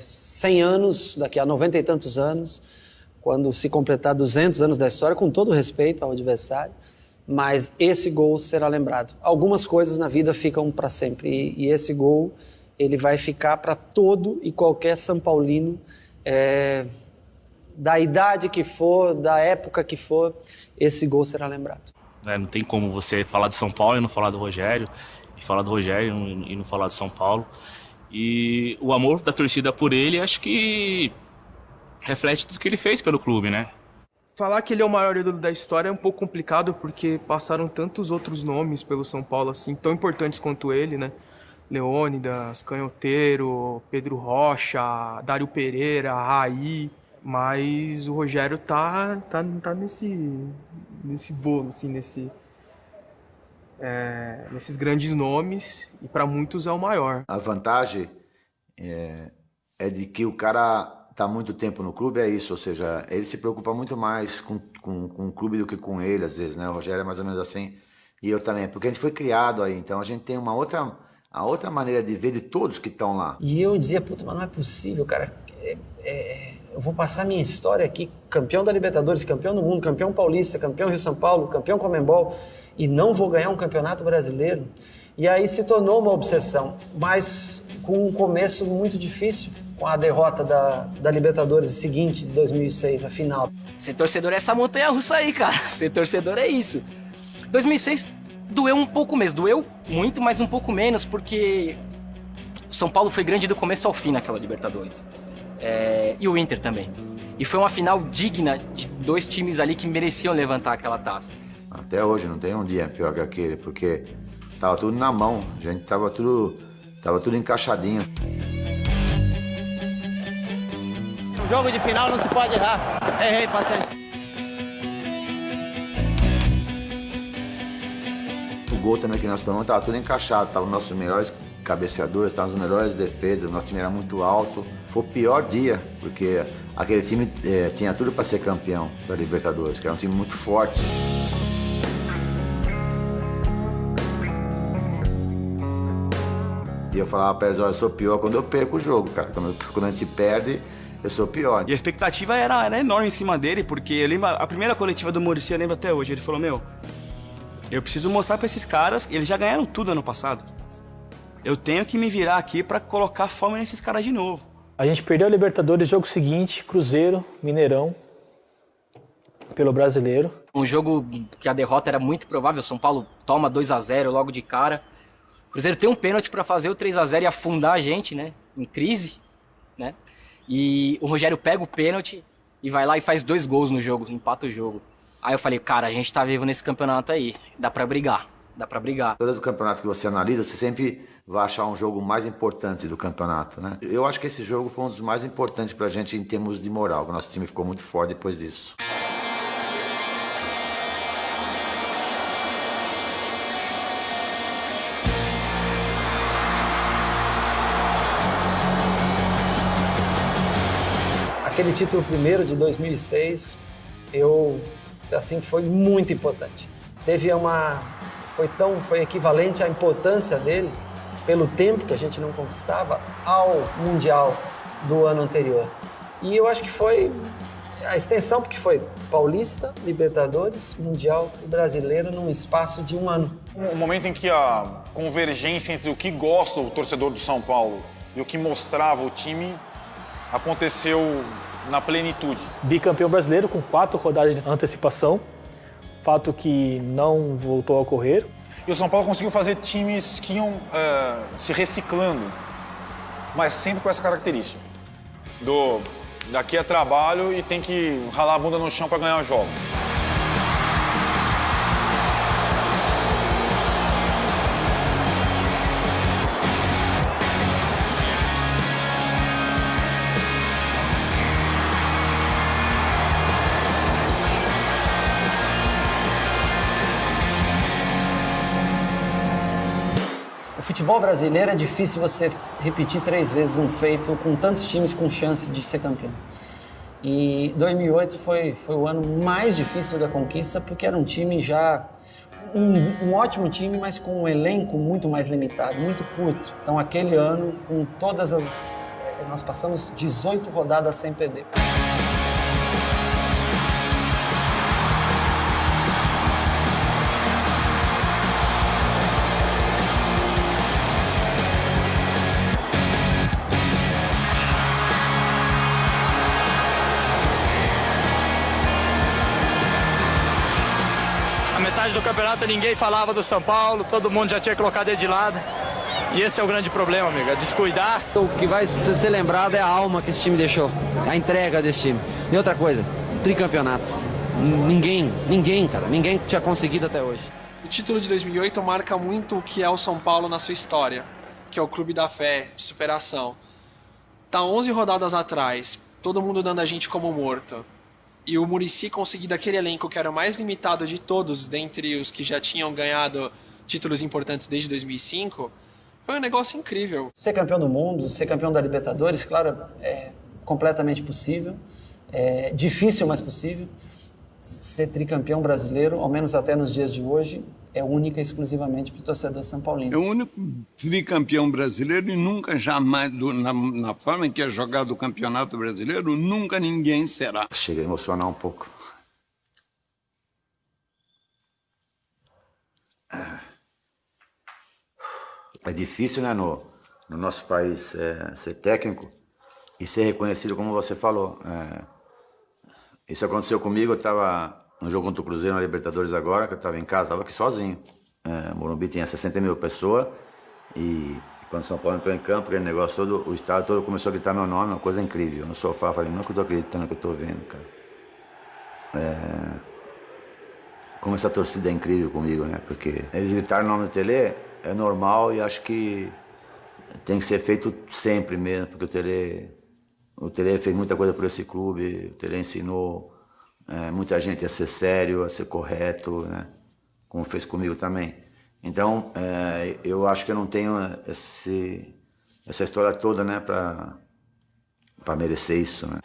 Speaker 17: 100 anos, daqui a 90 e tantos anos, quando se completar 200 anos da história, com todo respeito ao adversário, mas esse gol será lembrado. Algumas coisas na vida ficam para sempre e esse gol ele vai ficar para todo e qualquer São Paulino, da idade que for, da época que for, esse gol será lembrado.
Speaker 1: Não tem como você falar de São Paulo e não falar do Rogério, e falar do Rogério e não falar de São Paulo. E o amor da torcida por ele, acho que reflete tudo que ele fez pelo clube, né?
Speaker 25: Falar que ele é o maior ídolo da história é um pouco complicado, porque passaram tantos outros nomes pelo São Paulo, assim, tão importantes quanto ele, né? Leônidas, Canhoteiro, Pedro Rocha, Dário Pereira, Raí, mas o Rogério tá nesse voo, assim, nesses grandes nomes, e para muitos é o maior.
Speaker 3: A vantagem é de que o cara está há muito tempo no clube, é isso, ou seja, ele se preocupa muito mais com o clube do que com ele, às vezes, né? O Rogério é mais ou menos assim, e eu também, porque a gente foi criado aí, então a gente tem a outra maneira de ver de todos que estão lá.
Speaker 17: E eu dizia, puta, mas não é possível, cara, eu vou passar minha história aqui, campeão da Libertadores, campeão do mundo, campeão paulista, campeão Rio-São Paulo, campeão Conmebol, e não vou ganhar um campeonato brasileiro. E aí se tornou uma obsessão, mas com um começo muito difícil, com a derrota da Libertadores seguinte, de 2006, a final.
Speaker 19: Ser torcedor é essa montanha-russa aí, cara. Ser torcedor é isso. 2006 doeu um pouco mesmo, doeu muito, mas um pouco menos, porque o São Paulo foi grande do começo ao fim naquela Libertadores. E o Inter também. E foi uma final digna de dois times ali que mereciam levantar aquela taça.
Speaker 3: Até hoje não tem um dia pior que aquele, porque tava tudo na mão, a gente tava tudo encaixadinho.
Speaker 6: Um jogo de final não se pode errar. Errei, paciência.
Speaker 3: O gol também que nós tomamos tava tudo encaixado, tava os nossos melhores cabeceadores, tava as melhores defesas, o nosso time era muito alto. Foi o pior dia, porque aquele time tinha tudo para ser campeão da Libertadores, que era um time muito forte. E eu falava pra eles, olha, eu sou pior quando eu perco o jogo, cara. Quando a gente perde, eu sou pior.
Speaker 4: E a expectativa era enorme em cima dele, porque eu lembro, a primeira coletiva do Muricy, eu lembro até hoje, ele falou, eu preciso mostrar pra esses caras, eles já ganharam tudo ano passado. Eu tenho que me virar aqui pra colocar fome nesses caras de novo.
Speaker 12: A gente perdeu a Libertadores, jogo seguinte, Cruzeiro, Mineirão, pelo Brasileiro.
Speaker 19: Um jogo que a derrota era muito provável, São Paulo toma 2-0 logo de cara. O Cruzeiro tem um pênalti para fazer o 3-0 e afundar a gente, né? Em crise, né? E o Rogério pega o pênalti e vai lá e faz 2 gols no jogo, empata o jogo. Aí eu falei, cara, a gente tá vivo nesse campeonato aí, dá pra brigar.
Speaker 3: Todos os campeonatos que você analisa, você sempre vai achar um jogo mais importante do campeonato, né? Eu acho que esse jogo foi um dos mais importantes pra gente em termos de moral, o nosso time ficou muito forte depois disso.
Speaker 17: Aquele título primeiro de 2006, foi muito importante. Foi equivalente à importância dele pelo tempo que a gente não conquistava ao Mundial do ano anterior. E eu acho que foi a extensão, porque foi Paulista, Libertadores, Mundial e Brasileiro num espaço de um ano.
Speaker 15: O momento em que a convergência entre o que gosta o torcedor do São Paulo e o que mostrava o time aconteceu na plenitude.
Speaker 12: Bicampeão brasileiro com 4 rodadas de antecipação, fato que não voltou a ocorrer.
Speaker 15: E o São Paulo conseguiu fazer times que iam se reciclando, mas sempre com essa característica. Daqui é trabalho e tem que ralar a bunda no chão para ganhar jogos.
Speaker 17: O futebol brasileiro é difícil você repetir 3 vezes um feito com tantos times com chance de ser campeão. E 2008 foi o ano mais difícil da conquista, porque era um time já... Um ótimo time, mas com um elenco muito mais limitado, muito curto. Então, aquele ano, com todas as... Nós passamos 18 rodadas sem perder.
Speaker 6: Metade do campeonato ninguém falava do São Paulo, todo mundo já tinha colocado ele de lado. E esse é o grande problema, amigo, é descuidar.
Speaker 17: O que vai ser lembrado é a alma que esse time deixou, a entrega desse time. E outra coisa, tricampeonato. Ninguém, cara, ninguém tinha conseguido até hoje.
Speaker 7: O título de 2008 marca muito o que é o São Paulo na sua história, que é o clube da fé, de superação. Tá 11 rodadas atrás, todo mundo dando a gente como morto. E o Muricy conseguir daquele elenco que era o mais limitado de todos, dentre os que já tinham ganhado títulos importantes desde 2005, foi um negócio incrível.
Speaker 17: Ser campeão do mundo, ser campeão da Libertadores, claro, é completamente possível. É difícil, mas possível. Ser tricampeão brasileiro, ao menos até nos dias de hoje, é única e exclusivamente para o torcedor são paulino.
Speaker 8: É o único tricampeão brasileiro e nunca jamais, na forma em que é jogado o Campeonato Brasileiro, nunca ninguém será.
Speaker 3: Chega a emocionar um pouco. É difícil, né, no nosso país ser técnico e ser reconhecido, como você falou. Isso aconteceu comigo, eu estava no jogo contra o Cruzeiro na Libertadores agora, que eu estava em casa, estava aqui sozinho. Morumbi tinha 60 mil pessoas e quando o São Paulo entrou em campo, aquele negócio todo, o estado todo começou a gritar meu nome, uma coisa incrível. No sofá, eu falei, não é que eu estou acreditando que eu estou vendo, cara. Como essa torcida é incrível comigo, né? Porque eles gritaram o nome do Tele, é normal e acho que tem que ser feito sempre mesmo, porque o Tele fez muita coisa por esse clube, o Tele ensinou muita gente a ser sério, a ser correto, né? Como fez comigo também. Então, eu acho que eu não tenho essa história toda, né, para merecer isso, né?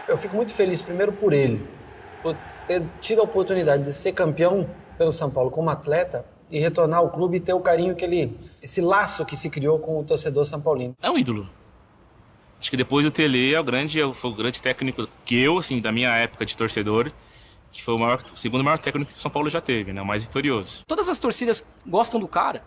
Speaker 17: Eu fico muito feliz, primeiro, por ele, por ter tido a oportunidade de ser campeão pelo São Paulo como atleta e retornar ao clube e ter o carinho esse laço que se criou com o torcedor são paulino.
Speaker 1: É um ídolo. Acho que depois do Tele foi o grande técnico que eu, assim, da minha época de torcedor, que foi o segundo maior técnico que o São Paulo já teve, né? O mais vitorioso.
Speaker 19: Todas as torcidas gostam do cara.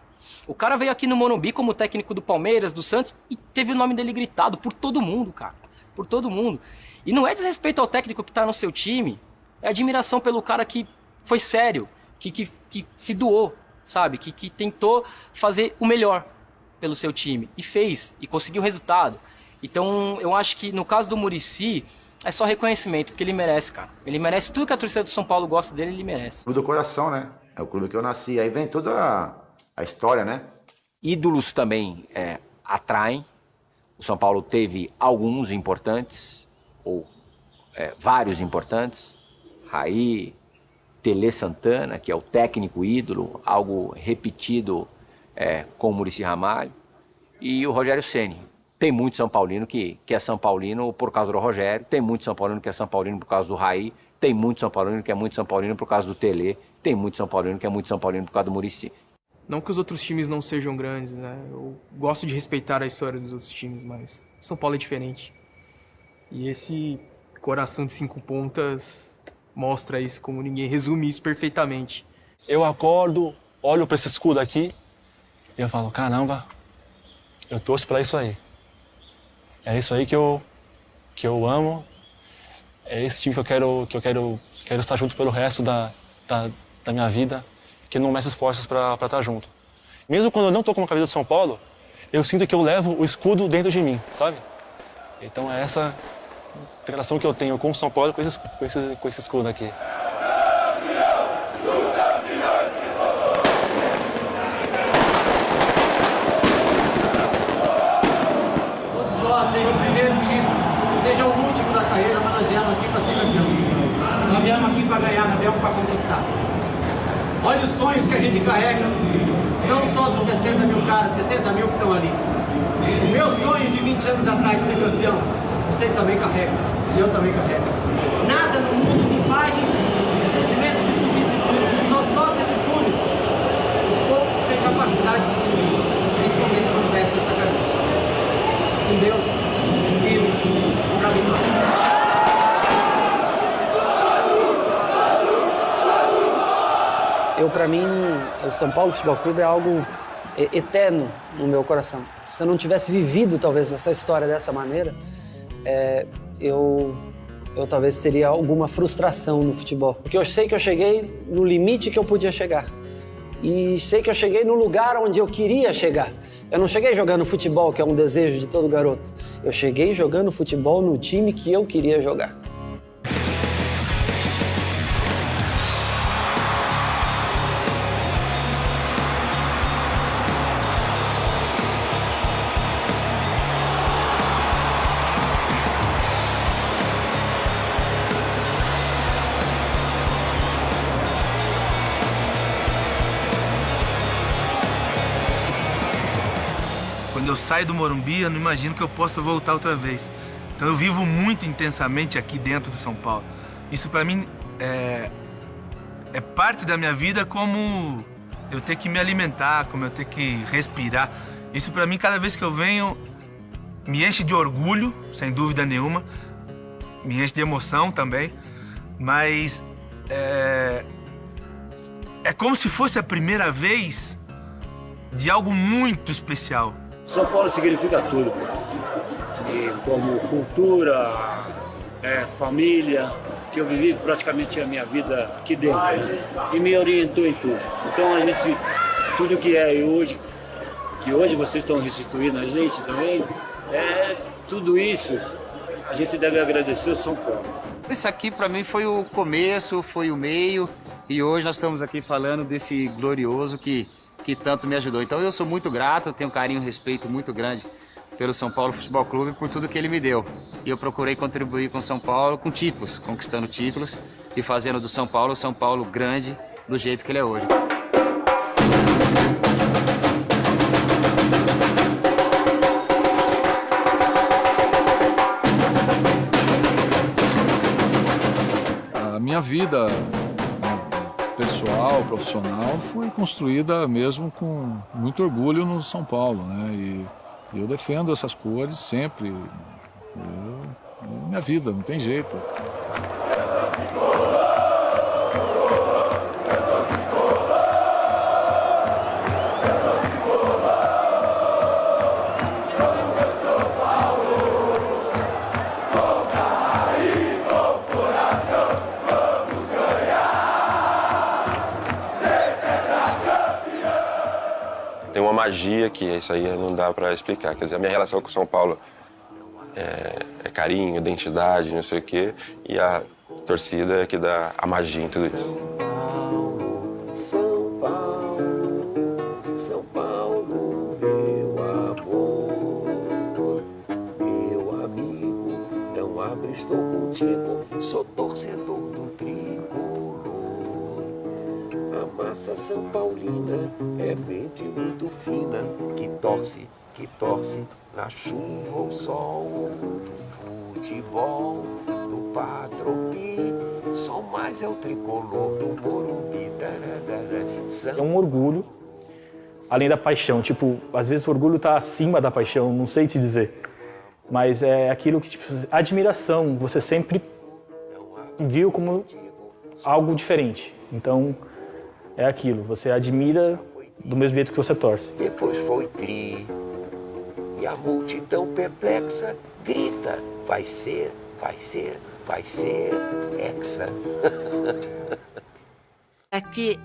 Speaker 19: O cara veio aqui no Morumbi como técnico do Palmeiras, do Santos, e teve o nome dele gritado por todo mundo, cara. Por todo mundo. E não é desrespeito ao técnico que tá no seu time, é admiração pelo cara que foi sério, que se doou, sabe? Que tentou fazer o melhor pelo seu time. E fez, e conseguiu o resultado. Então, eu acho que no caso do Muricy, é só reconhecimento, porque ele merece, cara. Ele merece tudo que a torcida do São Paulo gosta dele, ele merece.
Speaker 3: Clube do coração, né? É o clube que eu nasci. Aí vem toda a história, né?
Speaker 5: Ídolos também atraem. O São Paulo teve alguns importantes, ou vários importantes. Raí, Tele Santana, que é o técnico ídolo, algo repetido com o Muricy Ramalho. E o Rogério Ceni. Tem muito São Paulino que é São Paulino por causa do Rogério, tem muito São Paulino que é São Paulino por causa do Raí, tem muito São Paulino que é muito São Paulino por causa do Tele, tem muito São Paulino que é muito São Paulino por causa do Muricy.
Speaker 25: Não que os outros times não sejam grandes, né? Eu gosto de respeitar a história dos outros times, mas São Paulo é diferente. E esse coração de 5 pontas mostra isso como ninguém, resume isso perfeitamente.
Speaker 10: Eu acordo, olho para esse escudo aqui e eu falo, caramba, eu torço para isso aí. É isso aí que eu amo, é esse time que eu quero estar junto pelo resto da minha vida, que não meça esforços para estar junto. Mesmo quando eu não estou com a camisa do São Paulo, eu sinto que eu levo o escudo dentro de mim, sabe? Então é essa relação que eu tenho com o São Paulo, com esse escudo aqui.
Speaker 13: Seja o primeiro título, seja o último da carreira, mas nós viemos aqui para ser campeão.
Speaker 2: Olha os sonhos que a gente carrega, não só dos 60 mil caras, 70 mil que estão ali. O meu sonho de 20 anos atrás de ser campeão, vocês também carregam, e eu também carrego. Nada no mundo me pague o sentimento de subir esse túnel, só sobe esse túnel os poucos que têm capacidade de subir, principalmente quando veste essa camisa. Com Deus, firme, pra vitória.
Speaker 17: Para mim, o São Paulo Futebol Clube é algo eterno no meu coração. Se eu não tivesse vivido, talvez, essa história dessa maneira, eu talvez teria alguma frustração no futebol. Porque eu sei que eu cheguei no limite que eu podia chegar. E sei que eu cheguei no lugar onde eu queria chegar. Eu não cheguei jogando futebol, que é um desejo de todo garoto. Eu cheguei jogando futebol no time que eu queria jogar.
Speaker 13: Quando eu saio do Morumbi, eu não imagino que eu possa voltar outra vez. Então eu vivo muito intensamente aqui dentro do São Paulo. Isso para mim é parte da minha vida, como eu ter que me alimentar, como eu ter que respirar. Isso para mim, cada vez que eu venho, me enche de orgulho, sem dúvida nenhuma. Me enche de emoção também. Mas é como se fosse a primeira vez de algo muito especial.
Speaker 16: São Paulo significa tudo, e como cultura, família, que eu vivi praticamente a minha vida aqui dentro, né? E me orientou em tudo. Então a gente, tudo que é hoje, que hoje vocês estão restituindo a gente também, tudo isso a gente deve agradecer ao São Paulo.
Speaker 18: Isso aqui para mim foi o começo, foi o meio, e hoje nós estamos aqui falando desse glorioso que tanto me ajudou. Então eu sou muito grato, tenho um carinho e respeito muito grande pelo São Paulo Futebol Clube, por tudo que ele me deu. E eu procurei contribuir com o São Paulo com títulos, conquistando títulos e fazendo do São Paulo grande do jeito que ele é hoje.
Speaker 20: A minha vida pessoal, profissional, foi construída mesmo com muito orgulho no São Paulo, né? E eu defendo essas cores sempre. Minha vida, não tem jeito.
Speaker 27: Tem uma magia que isso aí não dá para explicar. Quer dizer, a minha relação com o São Paulo é carinho, identidade, não sei o quê. E a torcida é que dá a magia em tudo isso.
Speaker 21: São Paulo, São Paulo, meu amor, meu amigo, não abro, estou contigo, sou torcedor do tricolor. A massa São Paulina é mente muito fina, que torce na chuva ou sol, do futebol, do Patropi, só mais é o tricolor do Morumbi.
Speaker 12: É um orgulho, além da paixão. Tipo, às vezes o orgulho está acima da paixão, não sei te dizer. Mas é aquilo que, tipo, admiração, você sempre viu como algo diferente. Então, é aquilo, você admira do mesmo jeito que você torce.
Speaker 21: Depois foi tri, e a multidão perplexa grita, vai ser hexa.
Speaker 22: Aqui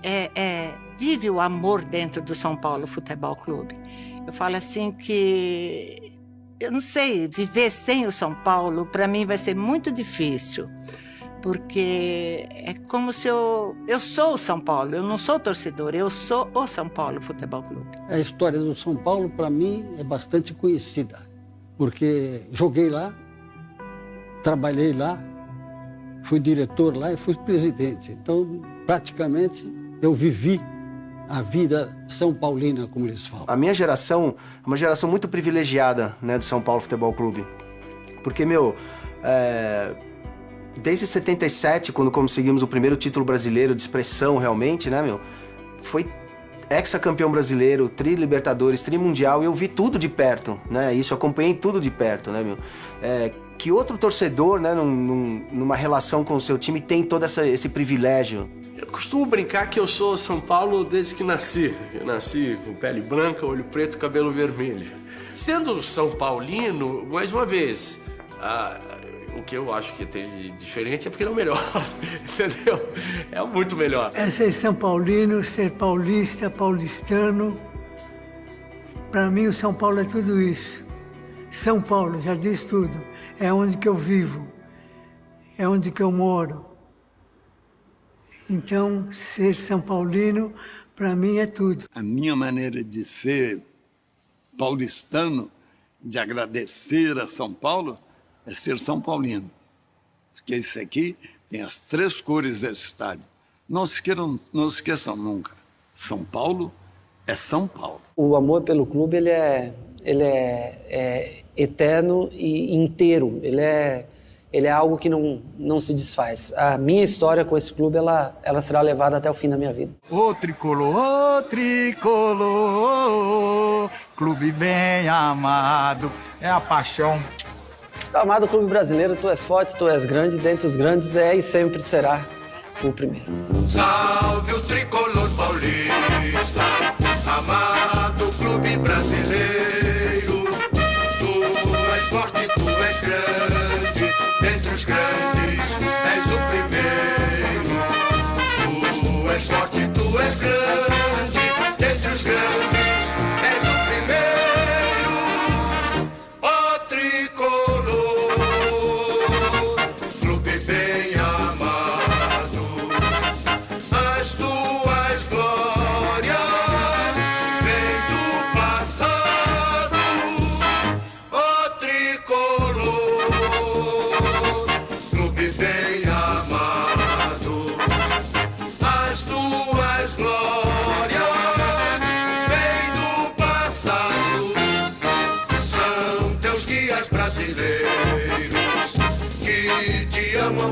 Speaker 22: vive o amor dentro do São Paulo Futebol Clube. Eu falo assim que, eu não sei, viver sem o São Paulo, para mim vai ser muito difícil. Porque é como se eu sou o São Paulo, eu não sou torcedor, eu sou o São Paulo Futebol Clube.
Speaker 28: A história do São Paulo, para mim, é bastante conhecida, porque joguei lá, trabalhei lá, fui diretor lá e fui presidente. Então, praticamente, Eu vivi a vida São Paulina, como eles falam.
Speaker 4: A minha geração é uma geração muito privilegiada, né, do São Paulo Futebol Clube. Porque, desde 77, quando conseguimos o primeiro título brasileiro de expressão realmente, né, foi hexacampeão brasileiro, tri-libertadores, tri-mundial, e eu vi tudo de perto, né, isso, eu acompanhei tudo de perto, né, que outro torcedor, né, numa relação com o seu time tem todo esse privilégio.
Speaker 9: Eu costumo brincar que eu sou São Paulo desde que nasci. Eu nasci com pele branca, olho preto, cabelo vermelho. Sendo São Paulino, mais uma vez, o que eu acho que tem de diferente é porque ele é o melhor, entendeu? É muito melhor.
Speaker 11: É ser São Paulino, ser paulista, paulistano. Para mim, o São Paulo é tudo isso. São Paulo, já diz tudo. É onde que eu vivo, é onde que eu moro. Então, ser São Paulino, para mim, é tudo.
Speaker 8: A minha maneira de ser paulistano, de agradecer a São Paulo, é ser São Paulino. Porque isso aqui tem as 3 cores desse estádio. Não se esqueçam nunca. São Paulo é São Paulo.
Speaker 17: O amor pelo clube, ele é eterno e inteiro. Ele é algo que não se desfaz. A minha história com esse clube, ela será levada até o fim da minha vida.
Speaker 14: Ô tricolor, clube bem amado, é a paixão.
Speaker 17: Amado clube brasileiro, tu és forte, tu és grande, dentre os grandes é e sempre será o primeiro.
Speaker 21: Salve o tricolor paulista, amado clube brasileiro. Tu és forte, tu és grande, dentre os grandes és o primeiro. Tu és forte, tu és grande, dentre os grandes és o primeiro. Ó tricolor, clube bem amado, as tuas glórias vêm do passado. Ó tricolor, clube bem amado, as tuas glórias vêm do passado. São teus guias brasileiros que te amam.